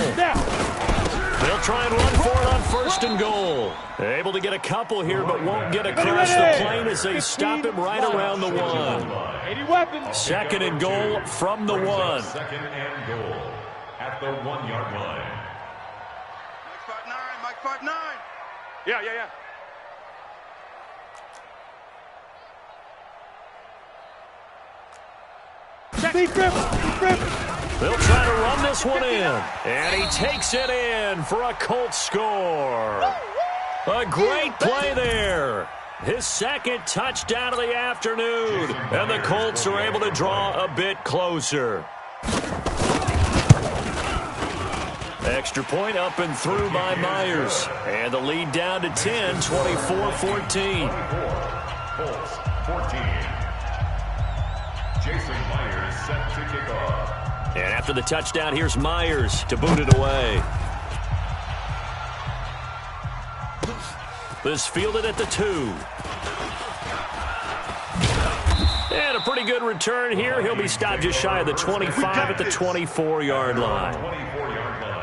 They'll try and run for it on first and goal. Able to get a couple here, but won't get across the plane as they stop him right around the 1. Second and goal from the 1. Second and goal at the 1-yard line. Mike 5'9". Yeah. They'll try to run this one in. And he takes it in for a Colts score. A great play there. His second touchdown of the afternoon. And the Colts are able to draw a bit closer. Extra point up and through by Myers. And the lead down to 10, 24-14. Colts 14. Jason Myers set to kick off. And after the touchdown, here's Myers to boot it away. This fielded at the 2. And a pretty good return here. He'll be stopped just shy of the 25 at the 24-yard line. 24-yard line.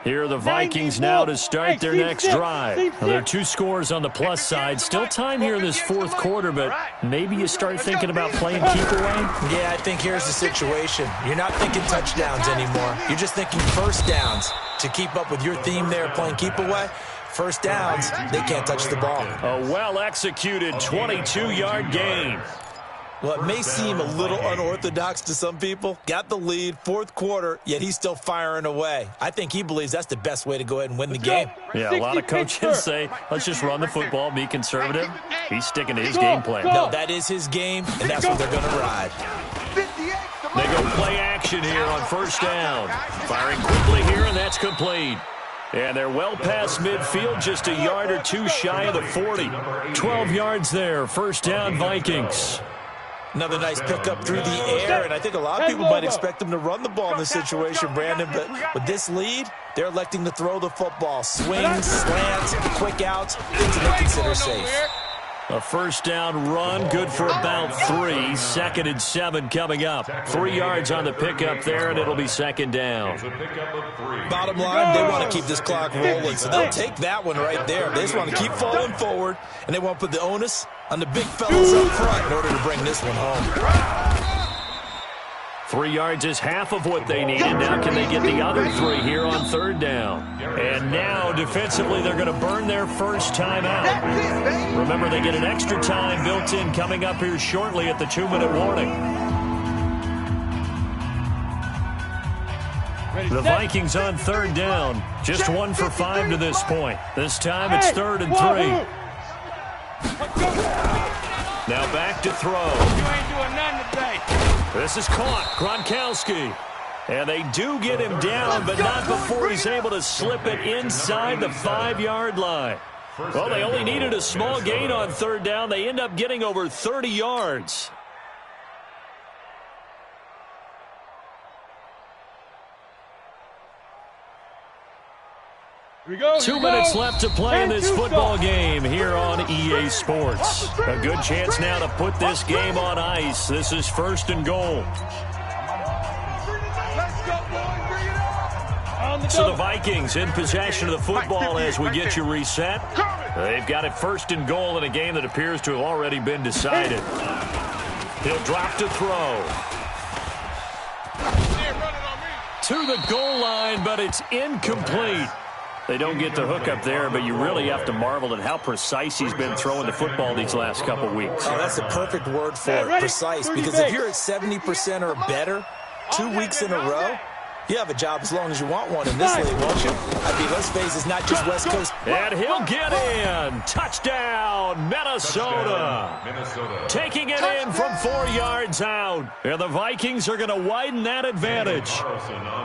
Here are the Vikings now to start their next drive. Now, there are 2 scores on the plus side. Still time here in this fourth quarter, but maybe you start thinking about playing keep away? Yeah, I think here's the situation. You're not thinking touchdowns anymore. You're just thinking first downs. To keep up with your theme there, playing keep away, first downs, they can't touch the ball. A well-executed 22-yard gain. Well, it may seem a little unorthodox to some people. Got the lead, fourth quarter, yet he's still firing away. I think he believes that's the best way to go ahead and win the game. Yeah, a lot of coaches say, let's just run the football, be conservative. He's sticking to his game plan. No, that is his game, and that's what they're going to ride. They go play action here on first down. Firing quickly here, and that's complete. And they're well past midfield, just a yard or 2 shy of the 40. 12 yards there, first down Vikings. Another nice pickup through the air, and I think a lot of people might expect them to run the ball in this situation, Brandon, but with this lead, they're electing to throw the football. Swings, slants, quick outs, things that they consider safe. A first down run, good for about 3. Second and 7 coming up. 3 yards on the pickup there, and it'll be second down. Bottom line, they want to keep this clock rolling, so they'll take that one right there. They just want to keep falling forward, and they want to put the onus on the big fellas up front in order to bring this one home. 3 yards is half of what they needed. Now can they get the other 3 here on third down? And now defensively they're going to burn their first timeout. Remember, they get an extra time built in coming up here shortly at the 2-minute warning. The Vikings on third down. Just 1 for 5 to this point. This time it's 3rd and 3. Now back to throw. You ain't doing nothing today. This is caught. Gronkowski. And they do get him down, but not before he's able to slip it inside the 5-yard line. Well, they only needed a small gain on third down. They end up getting over 30 yards. Here we go. 2 minutes left to play in this football game here on EA Sports. A good chance now to put this game on ice. This is first and goal. So the Vikings in possession of the football as we get you reset. They've got it first and goal in a game that appears to have already been decided. He'll drop to throw. To the goal line, but it's incomplete. They don't get the hook up there, but you really have to marvel at how precise he's been throwing the football these last couple weeks. Oh, that's the perfect word for it, precise, because if you're at 70% or better 2 weeks in a row, you have a job as long as you want one in this league, won't you? I mean, let's face it, it's not just West Coast. And he'll get in. Touchdown, Minnesota. Taking it in from 4 yards out. And the Vikings are going to widen that advantage.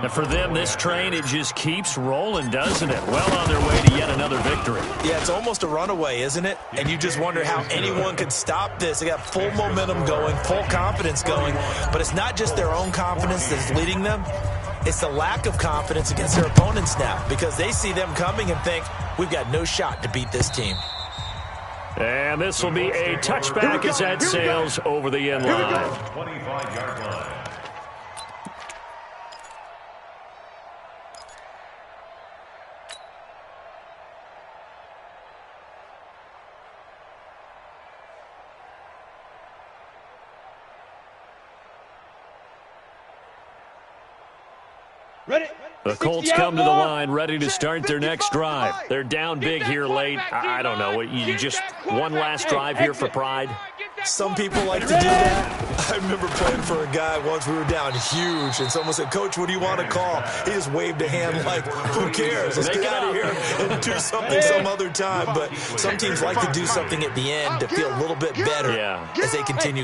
And for them, this train, it just keeps rolling, doesn't it? Well on their way to yet another victory. Yeah, it's almost a runaway, isn't it? And you just wonder how anyone could stop this. They got full momentum going, full confidence going. But it's not just their own confidence that's leading them. It's the lack of confidence against their opponents now because they see them coming and think, we've got no shot to beat this team. And this will be a touchback as that sails over the end line. 25-yard line. Ready? The Colts come to the line ready to start their next drive. They're down big here late. I don't know. You just one last drive here for pride. Some people like to do that. I remember playing for a guy once. We were down huge, and someone said, "Coach, what do you want to call?" He just waved a hand like, "Who cares? Let's get out of here and do something some other time." But some teams like to do something at the end to feel a little bit better as they continue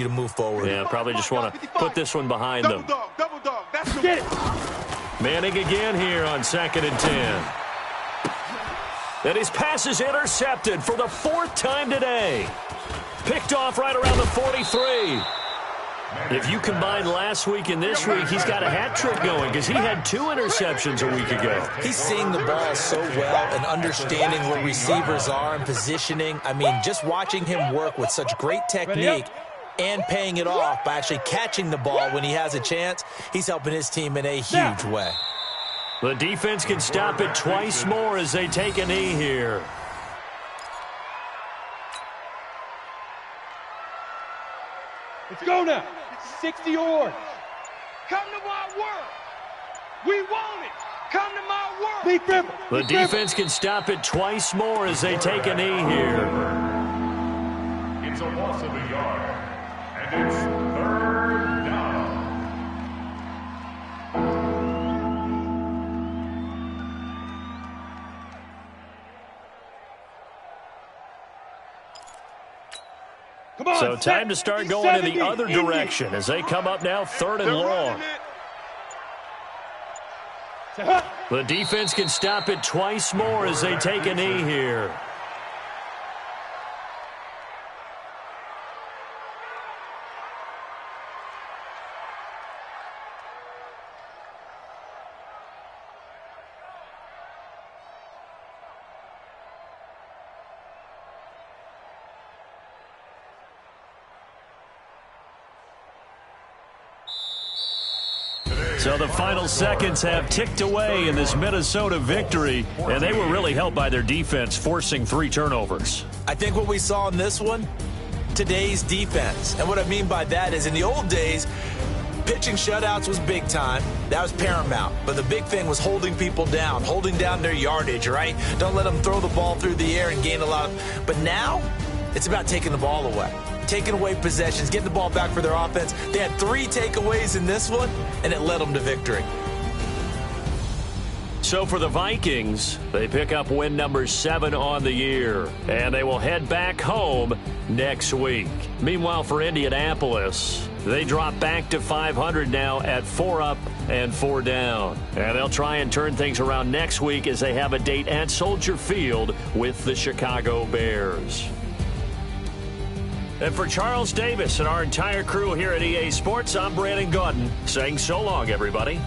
to move forward. Yeah, probably just want to put this one behind them. Double dog. That's Get it. Manning again here on 2nd and 10. And his pass is intercepted for the 4th time today. Picked off right around the 43. If you combine last week and this week, he's got a hat trick going because he had 2 interceptions a week ago. He's seeing the ball so well and understanding where receivers are and positioning. I mean, just watching him work with such great technique and paying it off by actually catching the ball when he has a chance, he's helping his team in a huge way. The defense can stop it twice more as they take a knee here. Let's go now. 60 yards. Come to my world. We want it. Come to my world. Big dribble. The defense can stop it twice more as they take a knee here. It's a loss of a yard, and it's 3rd down. Come on, So time to start going in the other direction as they come up now 3rd and long. The defense can stop it twice more as they take a knee here. So the final seconds have ticked away in this Minnesota victory, and they were really helped by their defense forcing 3 turnovers. I think what we saw in this one, today's defense. And what I mean by that is in the old days, pitching shutouts was big time. That was paramount. But the big thing was holding people down, holding down their yardage, right? Don't let them throw the ball through the air and gain a lot of. But now, it's about taking the ball away. Taking away possessions, getting the ball back for their offense. They had 3 takeaways in this one, and it led them to victory. So for the Vikings, they pick up win number 7 on the year, and they will head back home next week. Meanwhile, for Indianapolis, they drop back to 500 now at 4 up and 4 down. And they'll try and turn things around next week as they have a date at Soldier Field with the Chicago Bears. And for Charles Davis and our entire crew here at EA Sports, I'm Brandon Gaudin saying so long, everybody.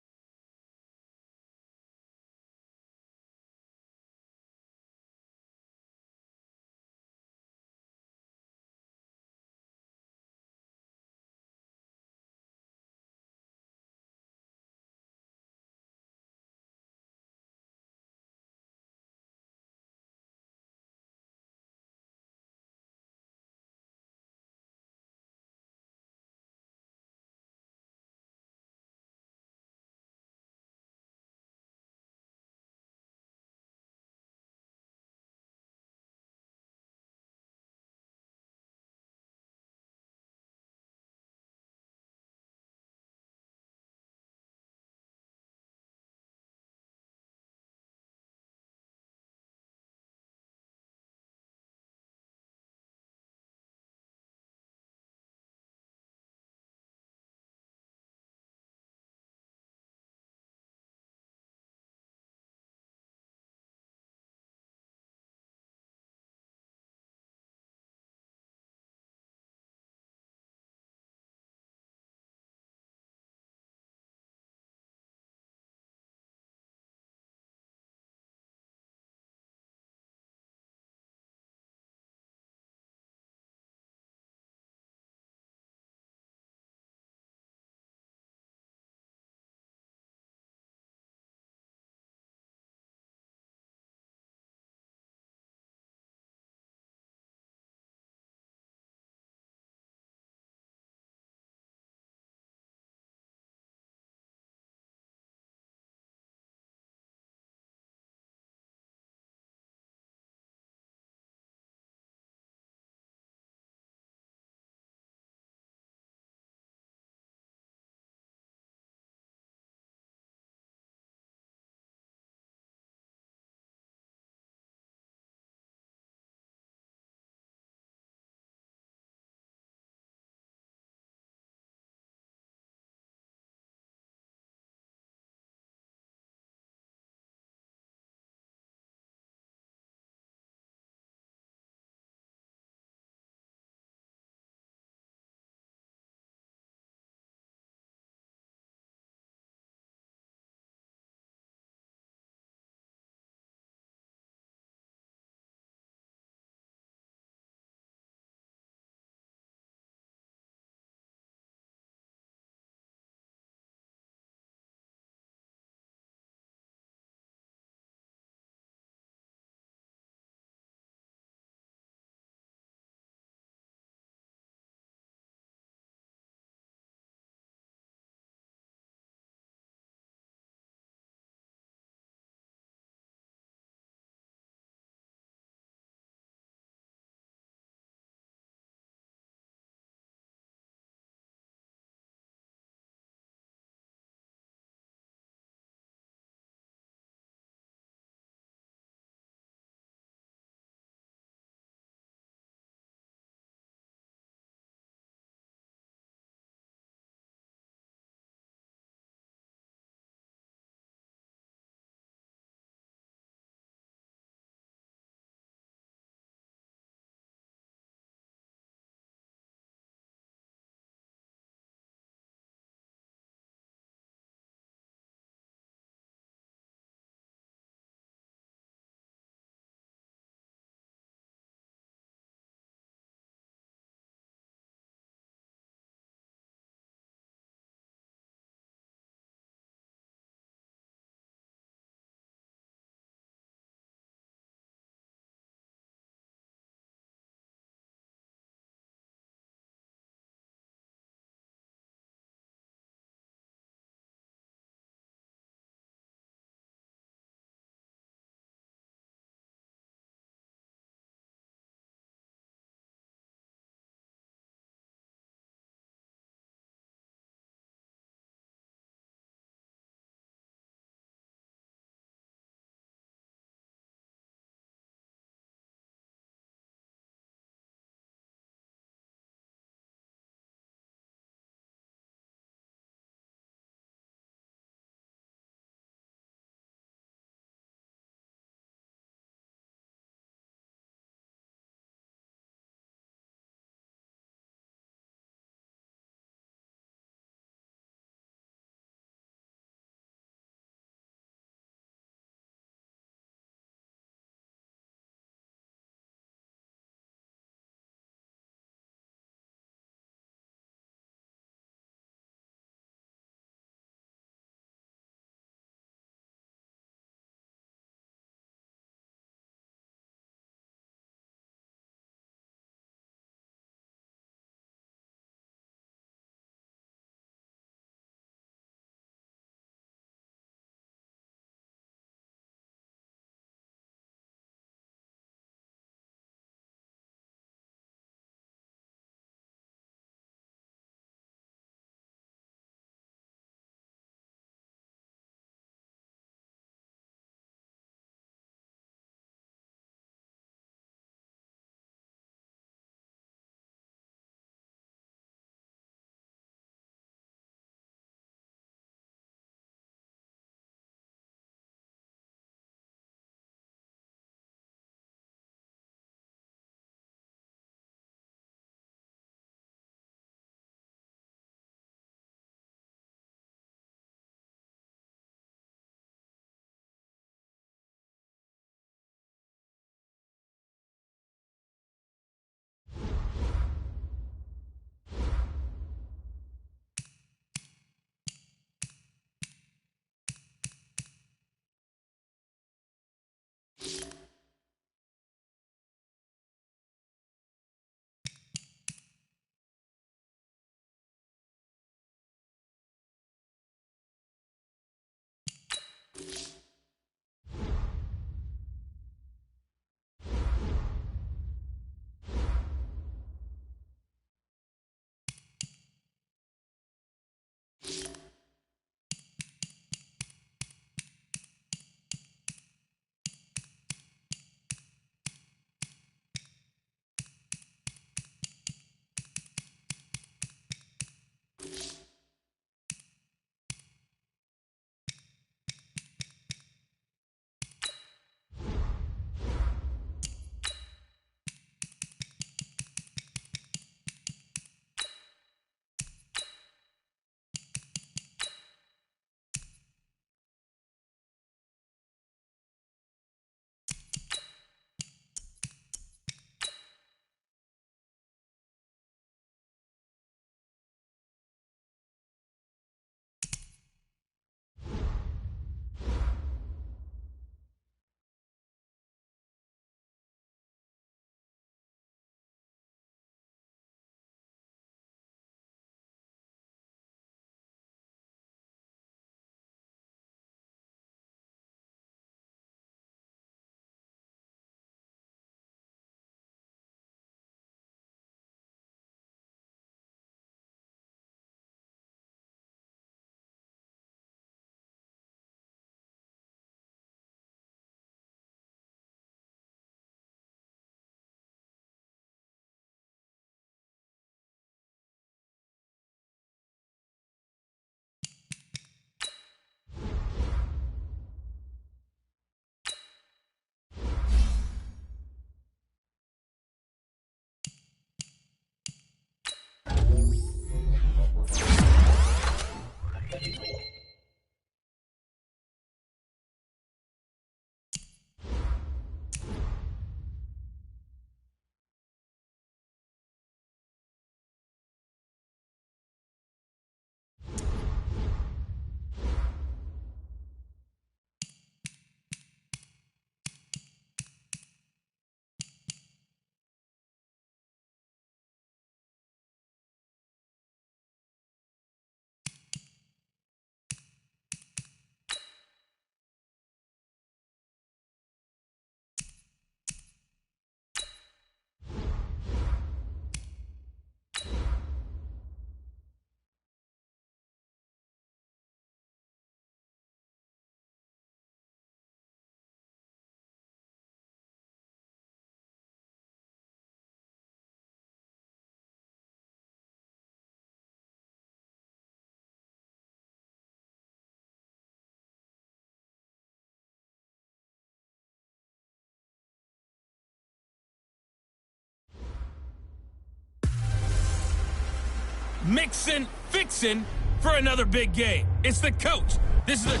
mixing, fixing for another big game. It's the coach. This is a...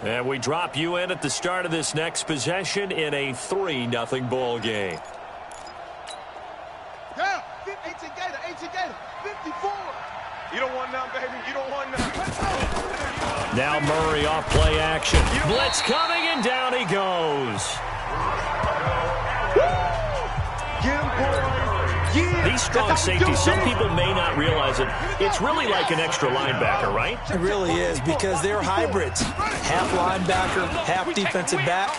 And we drop you in at the start of this next possession in a 3-0 ball game. Yeah, 18 Gator, 54. You don't want none, baby. You don't want none. Now Murray off play action. Blitz coming, and down he goes. Get him, boy. These strong safeties, some people may not realize it. It's really like an extra linebacker, right? It really is, because they're hybrids. Half linebacker, half defensive back.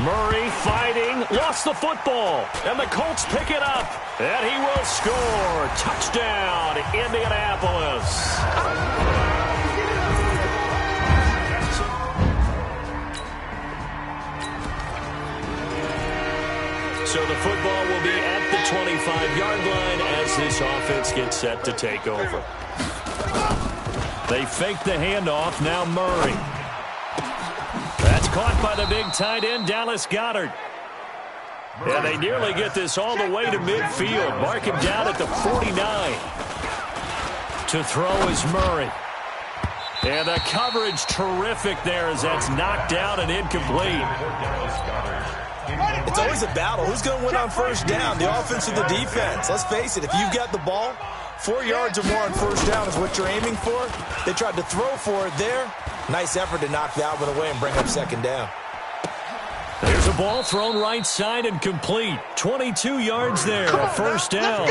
Murray fighting, lost the football, and the Colts pick it up, and he will score. Touchdown, Indianapolis. So the football will be at the 25-yard line as this offense gets set to take over. They fake the handoff, now Murray. That's caught by the big tight end, Dallas Goedert. And they nearly get this all the way to midfield. Mark him down at the 49. To throw is Murray. And the coverage terrific there as that's knocked down and incomplete. It's always a battle. Who's going to win on first down, the offense or the defense? Let's face it, if you've got the ball, 4 yards or more on first down is what you're aiming for. They tried to throw for it there. Nice effort to knock that one away and bring up second down. There's a ball thrown right side and complete. 22 yards there, a first down.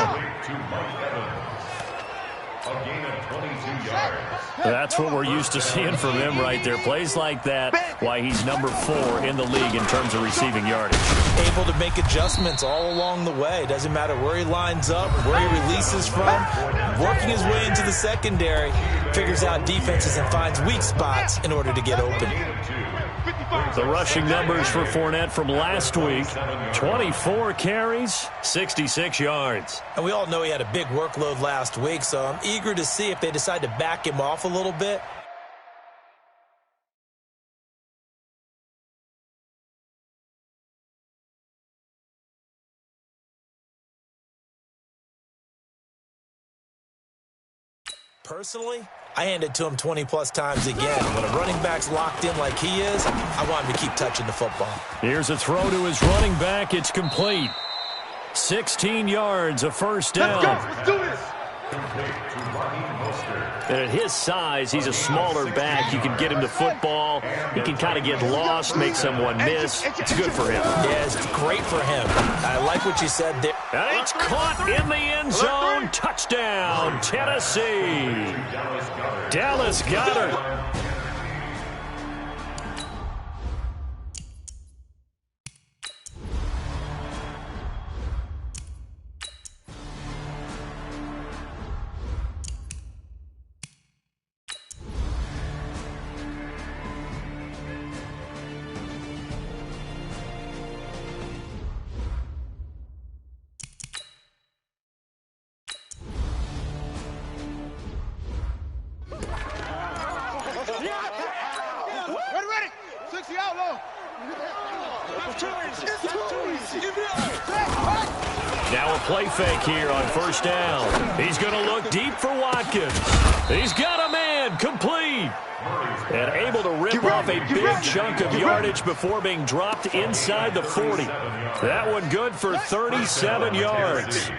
That's what we're used to seeing from him right there. Plays like that, why he's number 4 in the league in terms of receiving yardage. Able to make adjustments all along the way. Doesn't matter where he lines up, where he releases from. Working his way into the secondary. Figures out defenses and finds weak spots in order to get open. The rushing numbers for Fournette from last week. 24 carries, 66 yards. And we all know he had a big workload last week, so I'm eager to see if they decide to back him off a little bit. Personally, I hand it to him 20-plus times again. When a running back's locked in like he is, I want him to keep touching the football. Here's a throw to his running back. It's complete. 16 yards, a first down. Let's do this. And at his size, he's a smaller back. You can get him the football. He can kind of get lost, make someone miss. It's good for him. Yeah, it's great for him. I like what you said there. And it's caught in the end zone. Touchdown, Tennessee. Dallas Goedert. Ready. 60 out low. Now a play fake here on first down. He's going to look deep for Watkins. He's got a man, complete. And able to rip off a big chunk of yardage before being dropped inside the 40. That one good for 37 yards.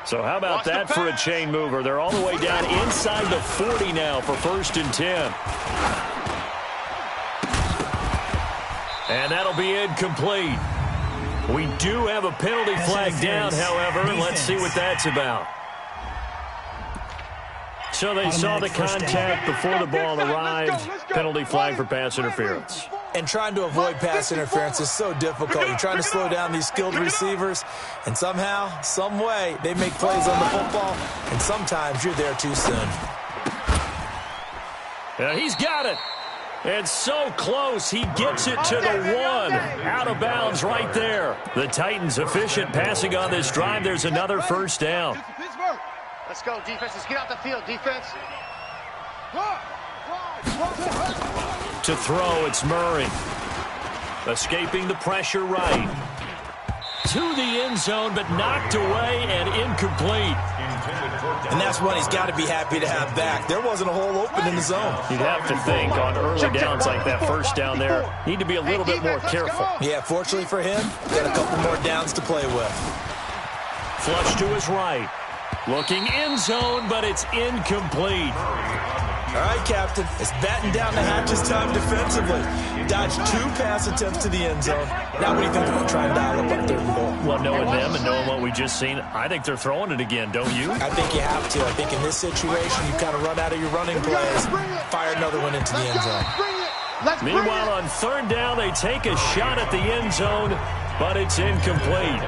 So how about that for a chain mover? They're all the way down inside the 40 now for 1st and 10. And that'll be incomplete. We do have a penalty flag down, however, and let's see what that's about. So they saw the contact before the ball arrived. Penalty flag for pass interference. And trying to avoid pass interference is so difficult. You're trying to slow down these skilled receivers, and somehow, some way, they make plays on the football, and sometimes you're there too soon. And he's got it. And so close, he gets it to the 1. Out of bounds right there. The Titans efficient passing on this drive. There's another first down. Let's go, defense. Let's get out the field, defense. To throw, it's Murray. Escaping the pressure right. To the end zone, but knocked away and incomplete. And that's one he's got to be happy to have back. There wasn't a hole open in the zone. You'd have to think on early downs like that first down there, need to be a little bit more careful. Yeah, fortunately for him, got a couple more downs to play with. Flush to his right. Looking end zone, but it's incomplete. All right, Captain. It's batten down the hatches time defensively. Dodged 2 pass attempts to the end zone. Now what do you think they're going to try and dial up on 3rd and goal? Well, knowing them and knowing what we just seen, I think they're throwing it again, don't you? I think you have to. I think in this situation, you kind of run out of your running plays, fire another one into the end zone. Meanwhile, on 3rd down, they take a shot at the end zone, but it's incomplete.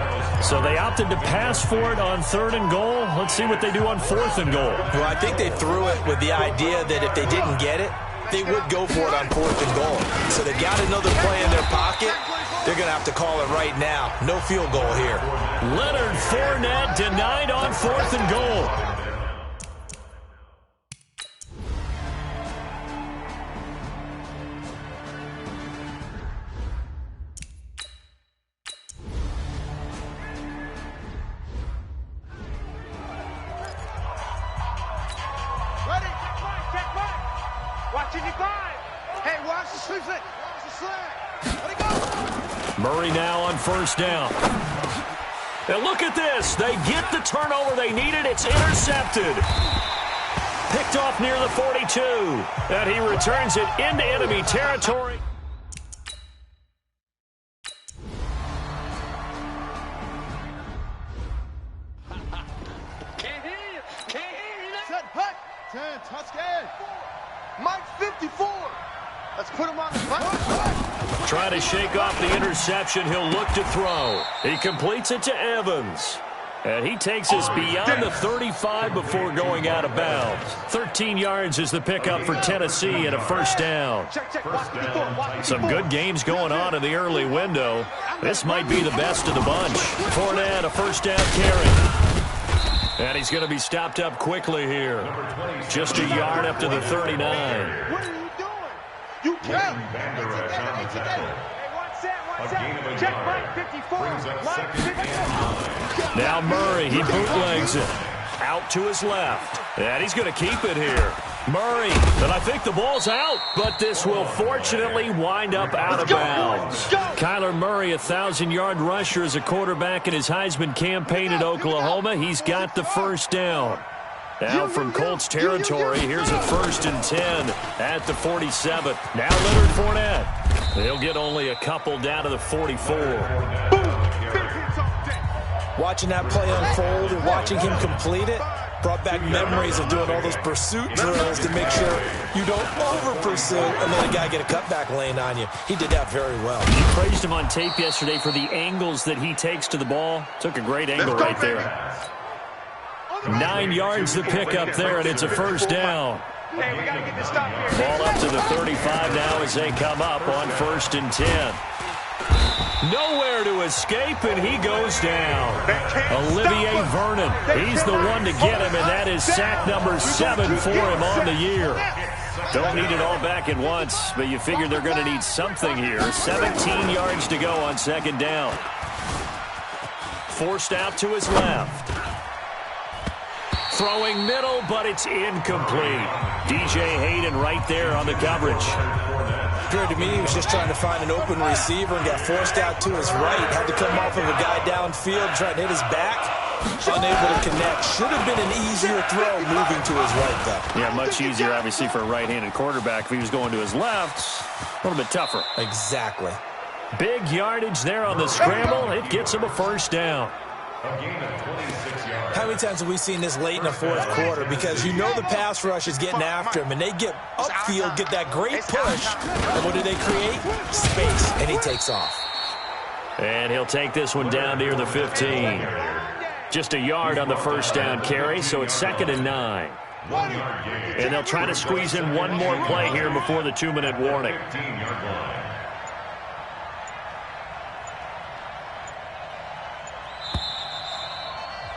So they opted to pass for it on 3rd and goal. Let's see what they do on 4th and goal. Well, I think they threw it with the idea that if they didn't get it, they would go for it on 4th and goal. So they got another play in their pocket. They're going to have to call it right now. No field goal here. Leonard Fournette denied on 4th and goal. Murray now on 1st down. And look at this. They get the turnover they needed. It's intercepted. Picked off near the 42. And he returns it into enemy territory. Can't hear you. Can't hear you. Set, hut. 10, touchdown. Mike 54. Let's put him on the front. Trying to shake off the interception. He'll look to throw. He completes it to Evans. And he takes us beyond the 35 before going out of bounds. 13 yards is the pickup for Tennessee and a 1st down. Some good games going on in the early window. This might be the best of the bunch. Fournette, a 1st down carry. And he's going to be stopped up quickly here. Just a yard up to the 39. You can't. Check Mike 54. Mike 54. Now Murray, he bootlegs it. Out to his left. And he's going to keep it here. Murray, but I think the ball's out. But this will fortunately wind up out of bounds. Kyler Murray, a 1,000-yard rusher as a quarterback in his Heisman campaign at Oklahoma. He's got the 1st down. Now from Colts territory, here's a 1st and 10 at the 47. Now Leonard Fournette. They'll get only a couple down to the 44. Watching that play unfold and watching him complete it brought back memories of doing all those pursuit drills to make sure you don't over-pursue and let a guy get a cutback lane on you. He did that very well. You praised him on tape yesterday for the angles that he takes to the ball. Took a great angle right there. 9 yards the pickup there, and it's a 1st down. Hey, we got to get this stop here. Ball up to the 35 now as they come up on 1st and 10. Nowhere to escape, and he goes down. Olivier Vernon, he's the one to get him, and that is sack number 7 for him on the year. Don't need it all back at once, but you figure they're going to need something here. 17 yards to go on 2nd down. Forced out to his left. Throwing middle, but it's incomplete. DJ Hayden right there on the coverage. Appeared to me he was just trying to find an open receiver and got forced out to his right. Had to come off of a guy downfield, trying to hit his back. Unable to connect. Should have been an easier throw moving to his right, though. Yeah, much easier, obviously, for a right-handed quarterback. If he was going to his left, a little bit tougher. Exactly. Big yardage there on the scramble. It gets him a 1st down. How many times have we seen this late in the 4th quarter? Because you know the pass rush is getting after him, and they get upfield, get that great push, and what do they create? Space, and he takes off. And he'll take this one down near the 15. Just a yard on the 1st down carry, so it's 2nd and 9. And they'll try to squeeze in one more play here before the 2-minute warning.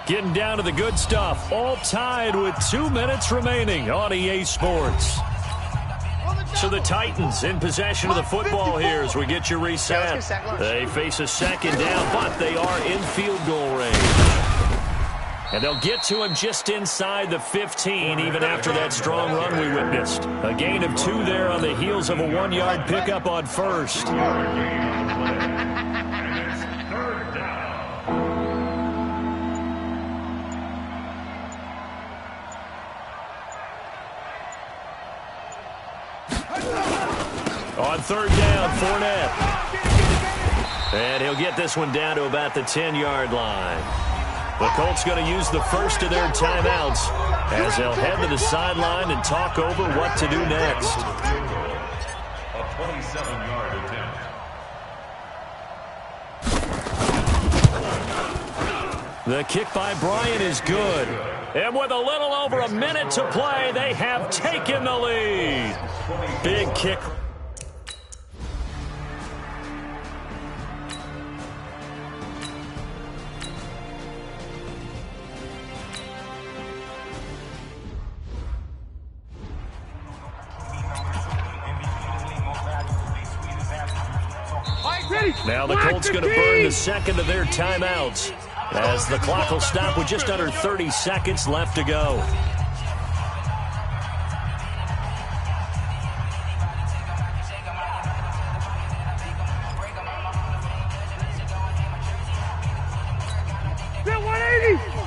Getting down to the good stuff. All tied with 2 minutes remaining on EA Sports. So the Titans in possession of the football here as we get you reset. They face a second down, but they are in field goal range. And they'll get to him just inside the 15, even after that strong run we witnessed. A gain of 2 there on the heels of a 1-yard pickup on first. On third down, Fournette. And he'll get this one down to about the 10-yard line. The Colts going to use the first of their timeouts as they'll head to the sideline and talk over what to do next. A 27-yard attempt. The kick by Bryant is good. And with a little over a minute to play, they have taken the lead. Big kick. Now the Colts going to burn the second of their timeouts as the clock will stop with just under 30 seconds left to go.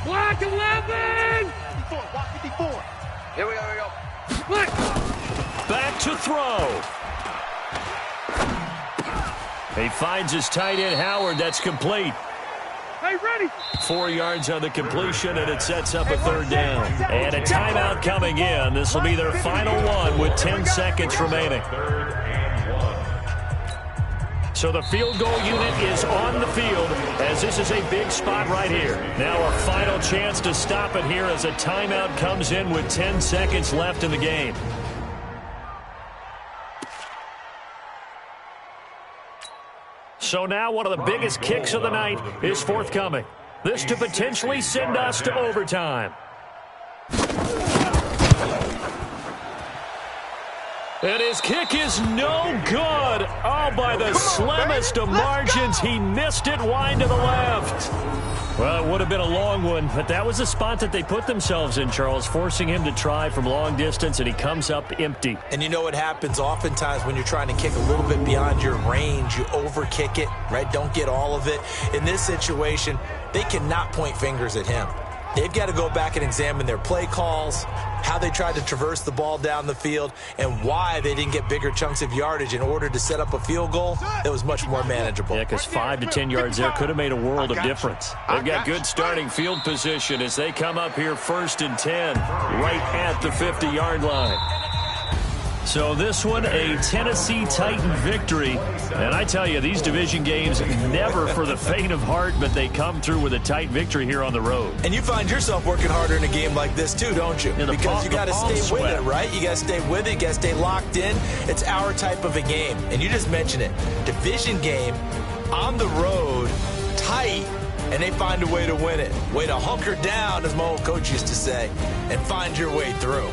Block 11! Block 54. Here we go. Back to throw. He finds his tight end, Howard. That's complete. Hey, ready? 4 yards on the completion, and it sets up a third down. And a timeout coming in. This will be their final one with 10 seconds remaining. So the field goal unit is on the field as this is a big spot right here. Now a final chance to stop it here as a timeout comes in with 10 seconds left in the game. So now one of the biggest kicks of the night is forthcoming. This to potentially send us to overtime. And his kick is no good. Oh, by the slimmest of margins, he missed it wide to the left. Well, it would have been a long one, but that was the spot that they put themselves in, Charles, forcing him to try from long distance, and he comes up empty. And you know what happens oftentimes when you're trying to kick a little bit beyond your range, you overkick it, right? Don't get all of it. In this situation, they cannot point fingers at him. They've got to go back and examine their play calls, how they tried to traverse the ball down the field, and why they didn't get bigger chunks of yardage in order to set up a field goal that was much more manageable. Yeah, because 5 to 10 yards there could have made a world of difference. They've got good starting field position as they come up here 1st and 10, right at the 50-yard line. So this one, a Tennessee Titan victory. And I tell you, these division games, never for the faint of heart, but they come through with a tight victory here on the road. And you find yourself working harder in a game like this too, don't you? Because you got to stay with it, right? You got to stay with it. You got to stay locked in. It's our type of a game. And you just mentioned it. Division game, on the road, tight, and they find a way to win it. Way to hunker down, as my old coach used to say, and find your way through.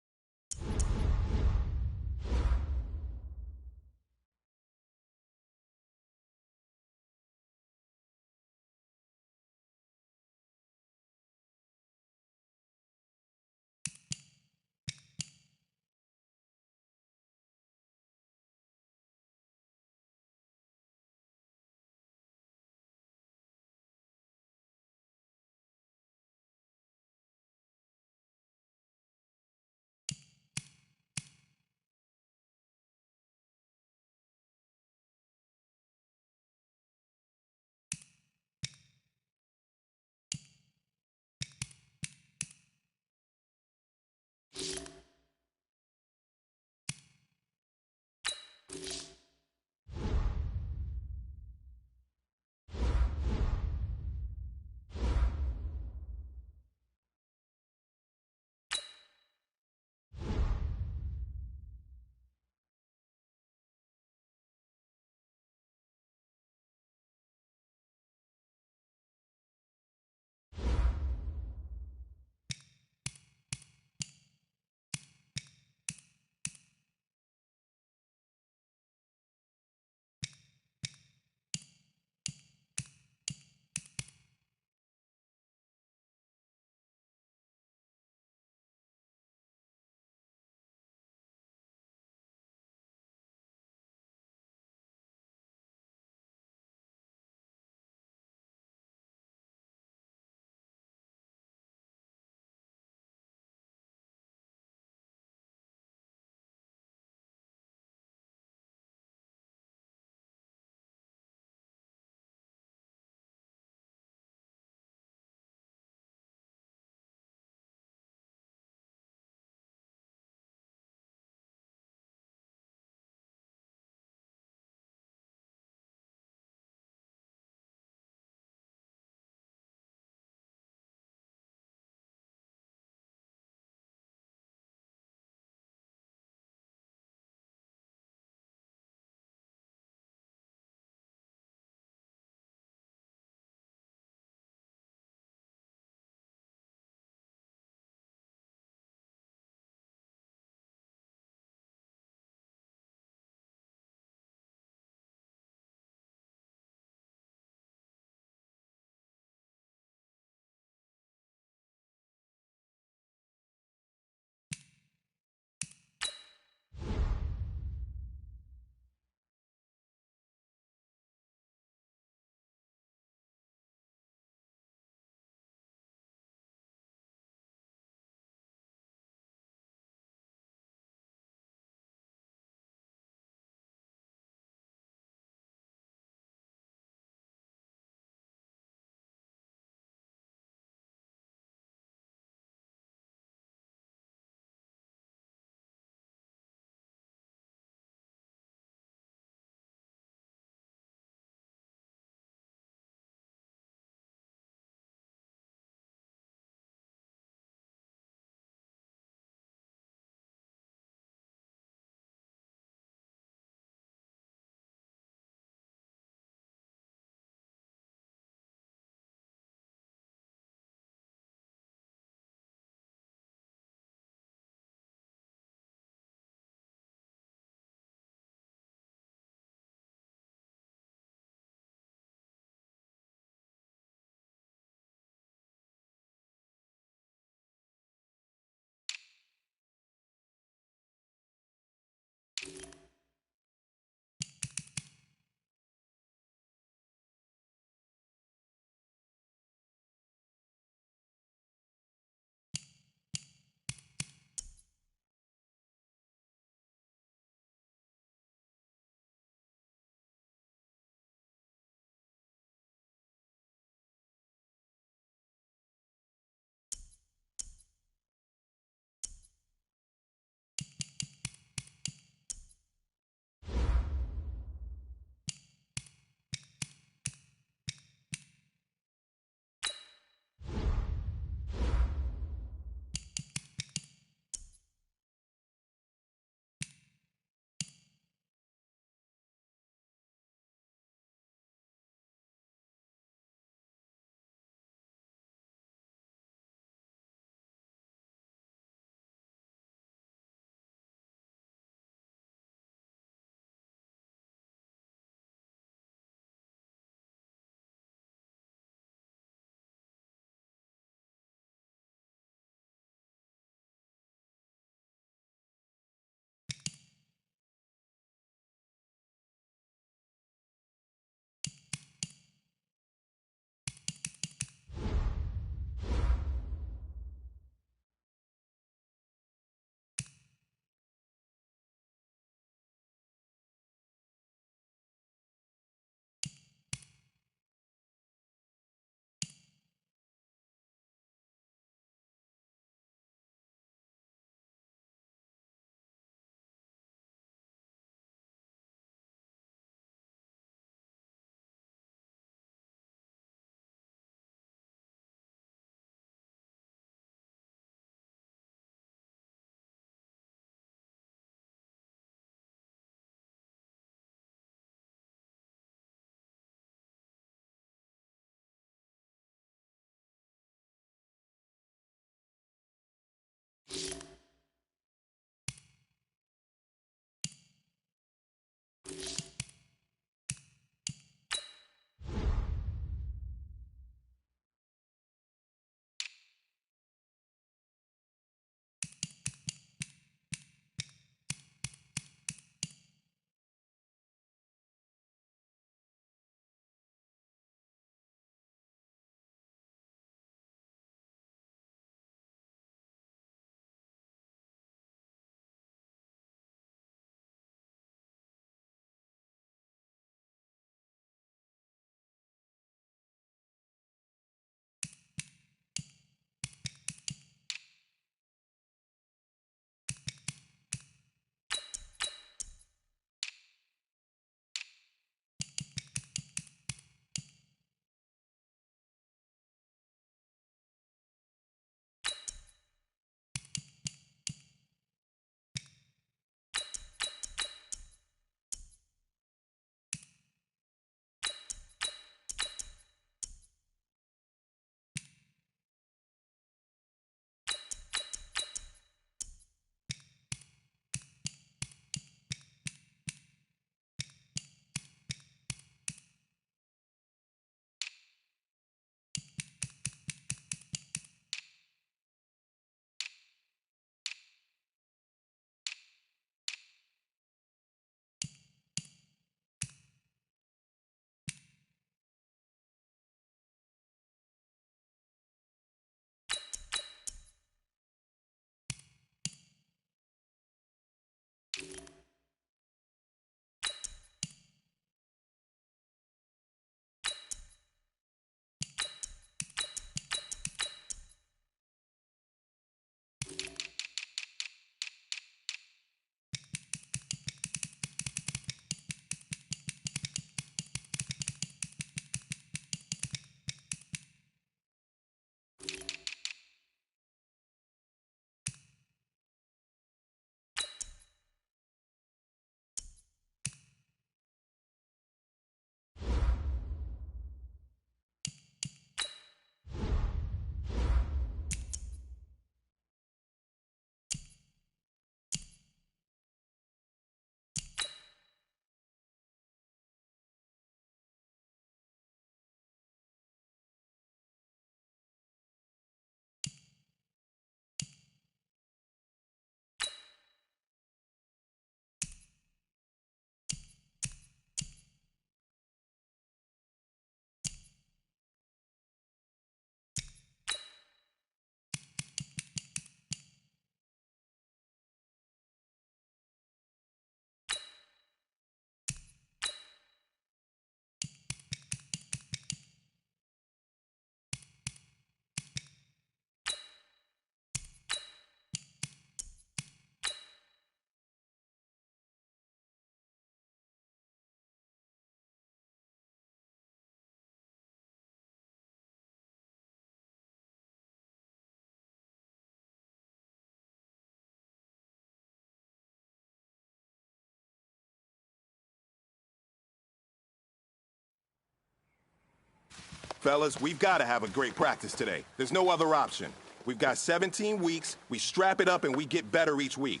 Fellas, we've got to have a great practice today. There's no other option. We've got 17 weeks, we strap it up, and we get better each week.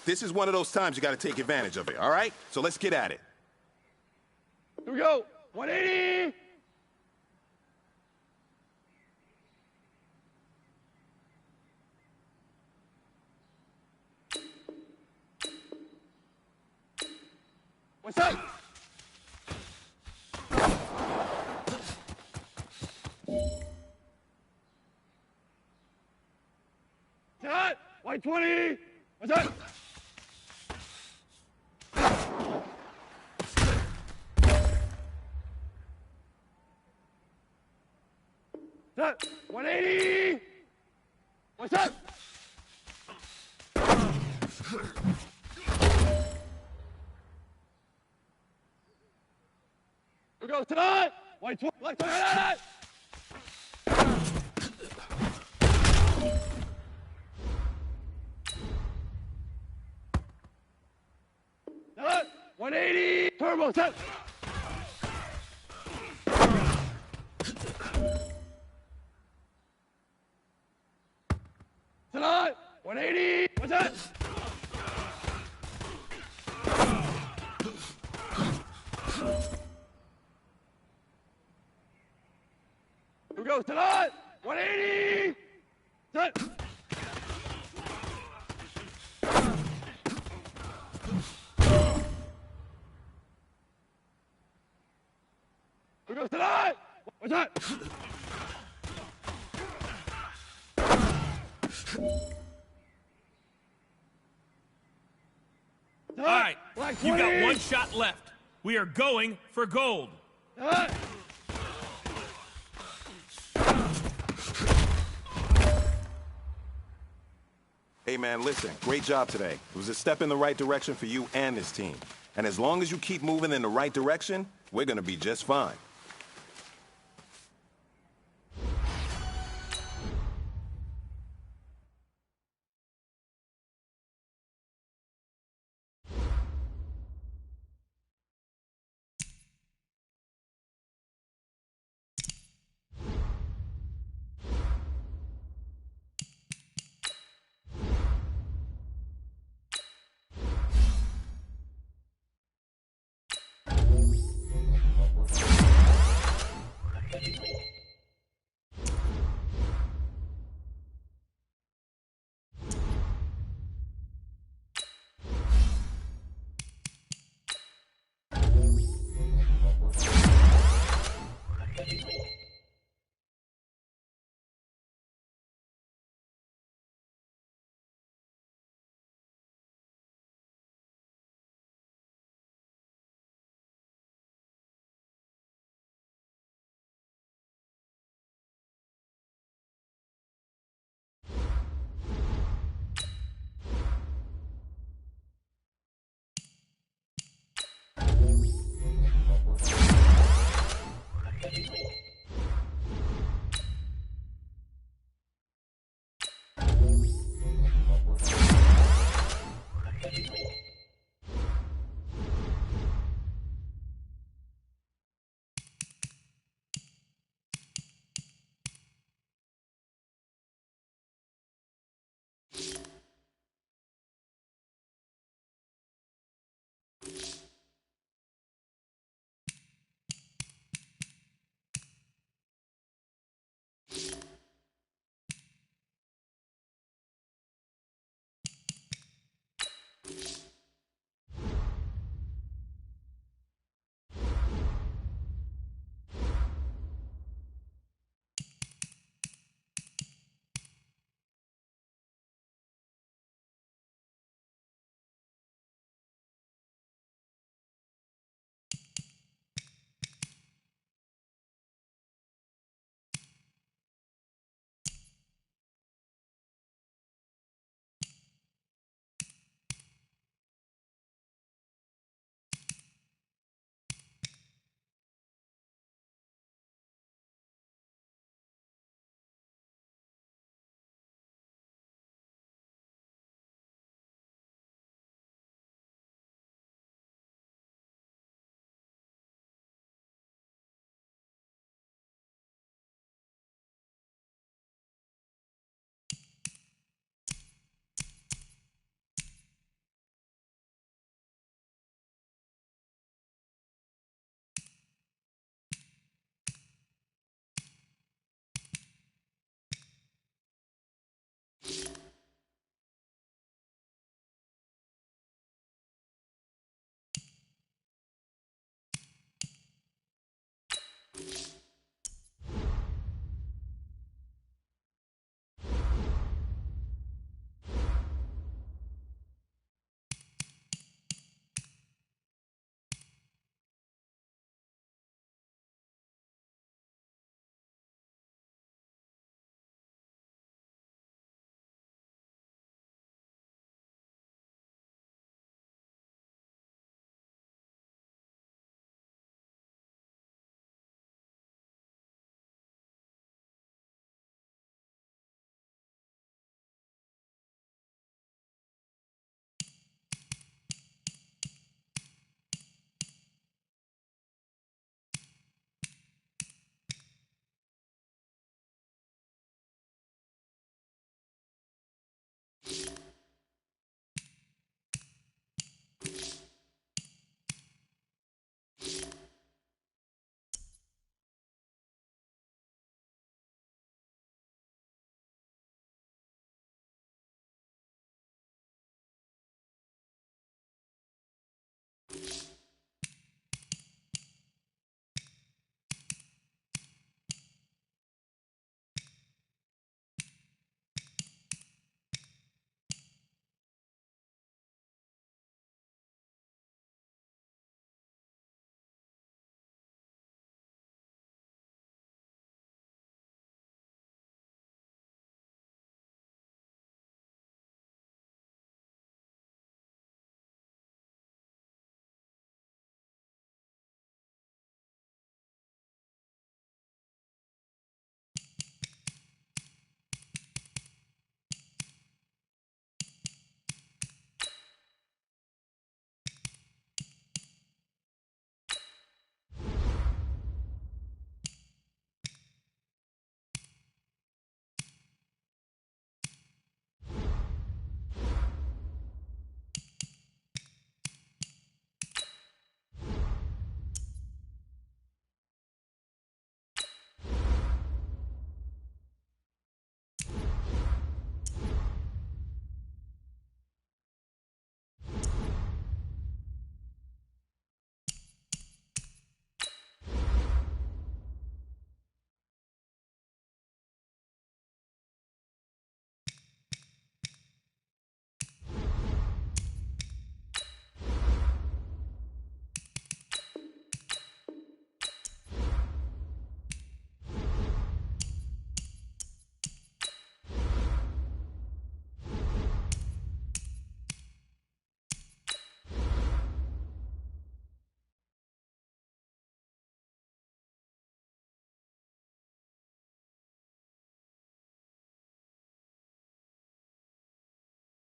This is one of those times you got to take advantage of it, all right? So let's get at it. Here we go. 180. What's up? Shot. White 20. What's up? Shot. 180. What's up? Here goes tonight. White 20. Left 20. Shot. 180. Turbo set. Tonight. 180. What's that? Here we go, tonight! 180! Set! Here we go, tonight! What's that? All right, you got one shot left. We are going for gold. Hey, man, listen, great job today. It was a step in the right direction for you and this team. And as long as you keep moving in the right direction, we're going to be just fine.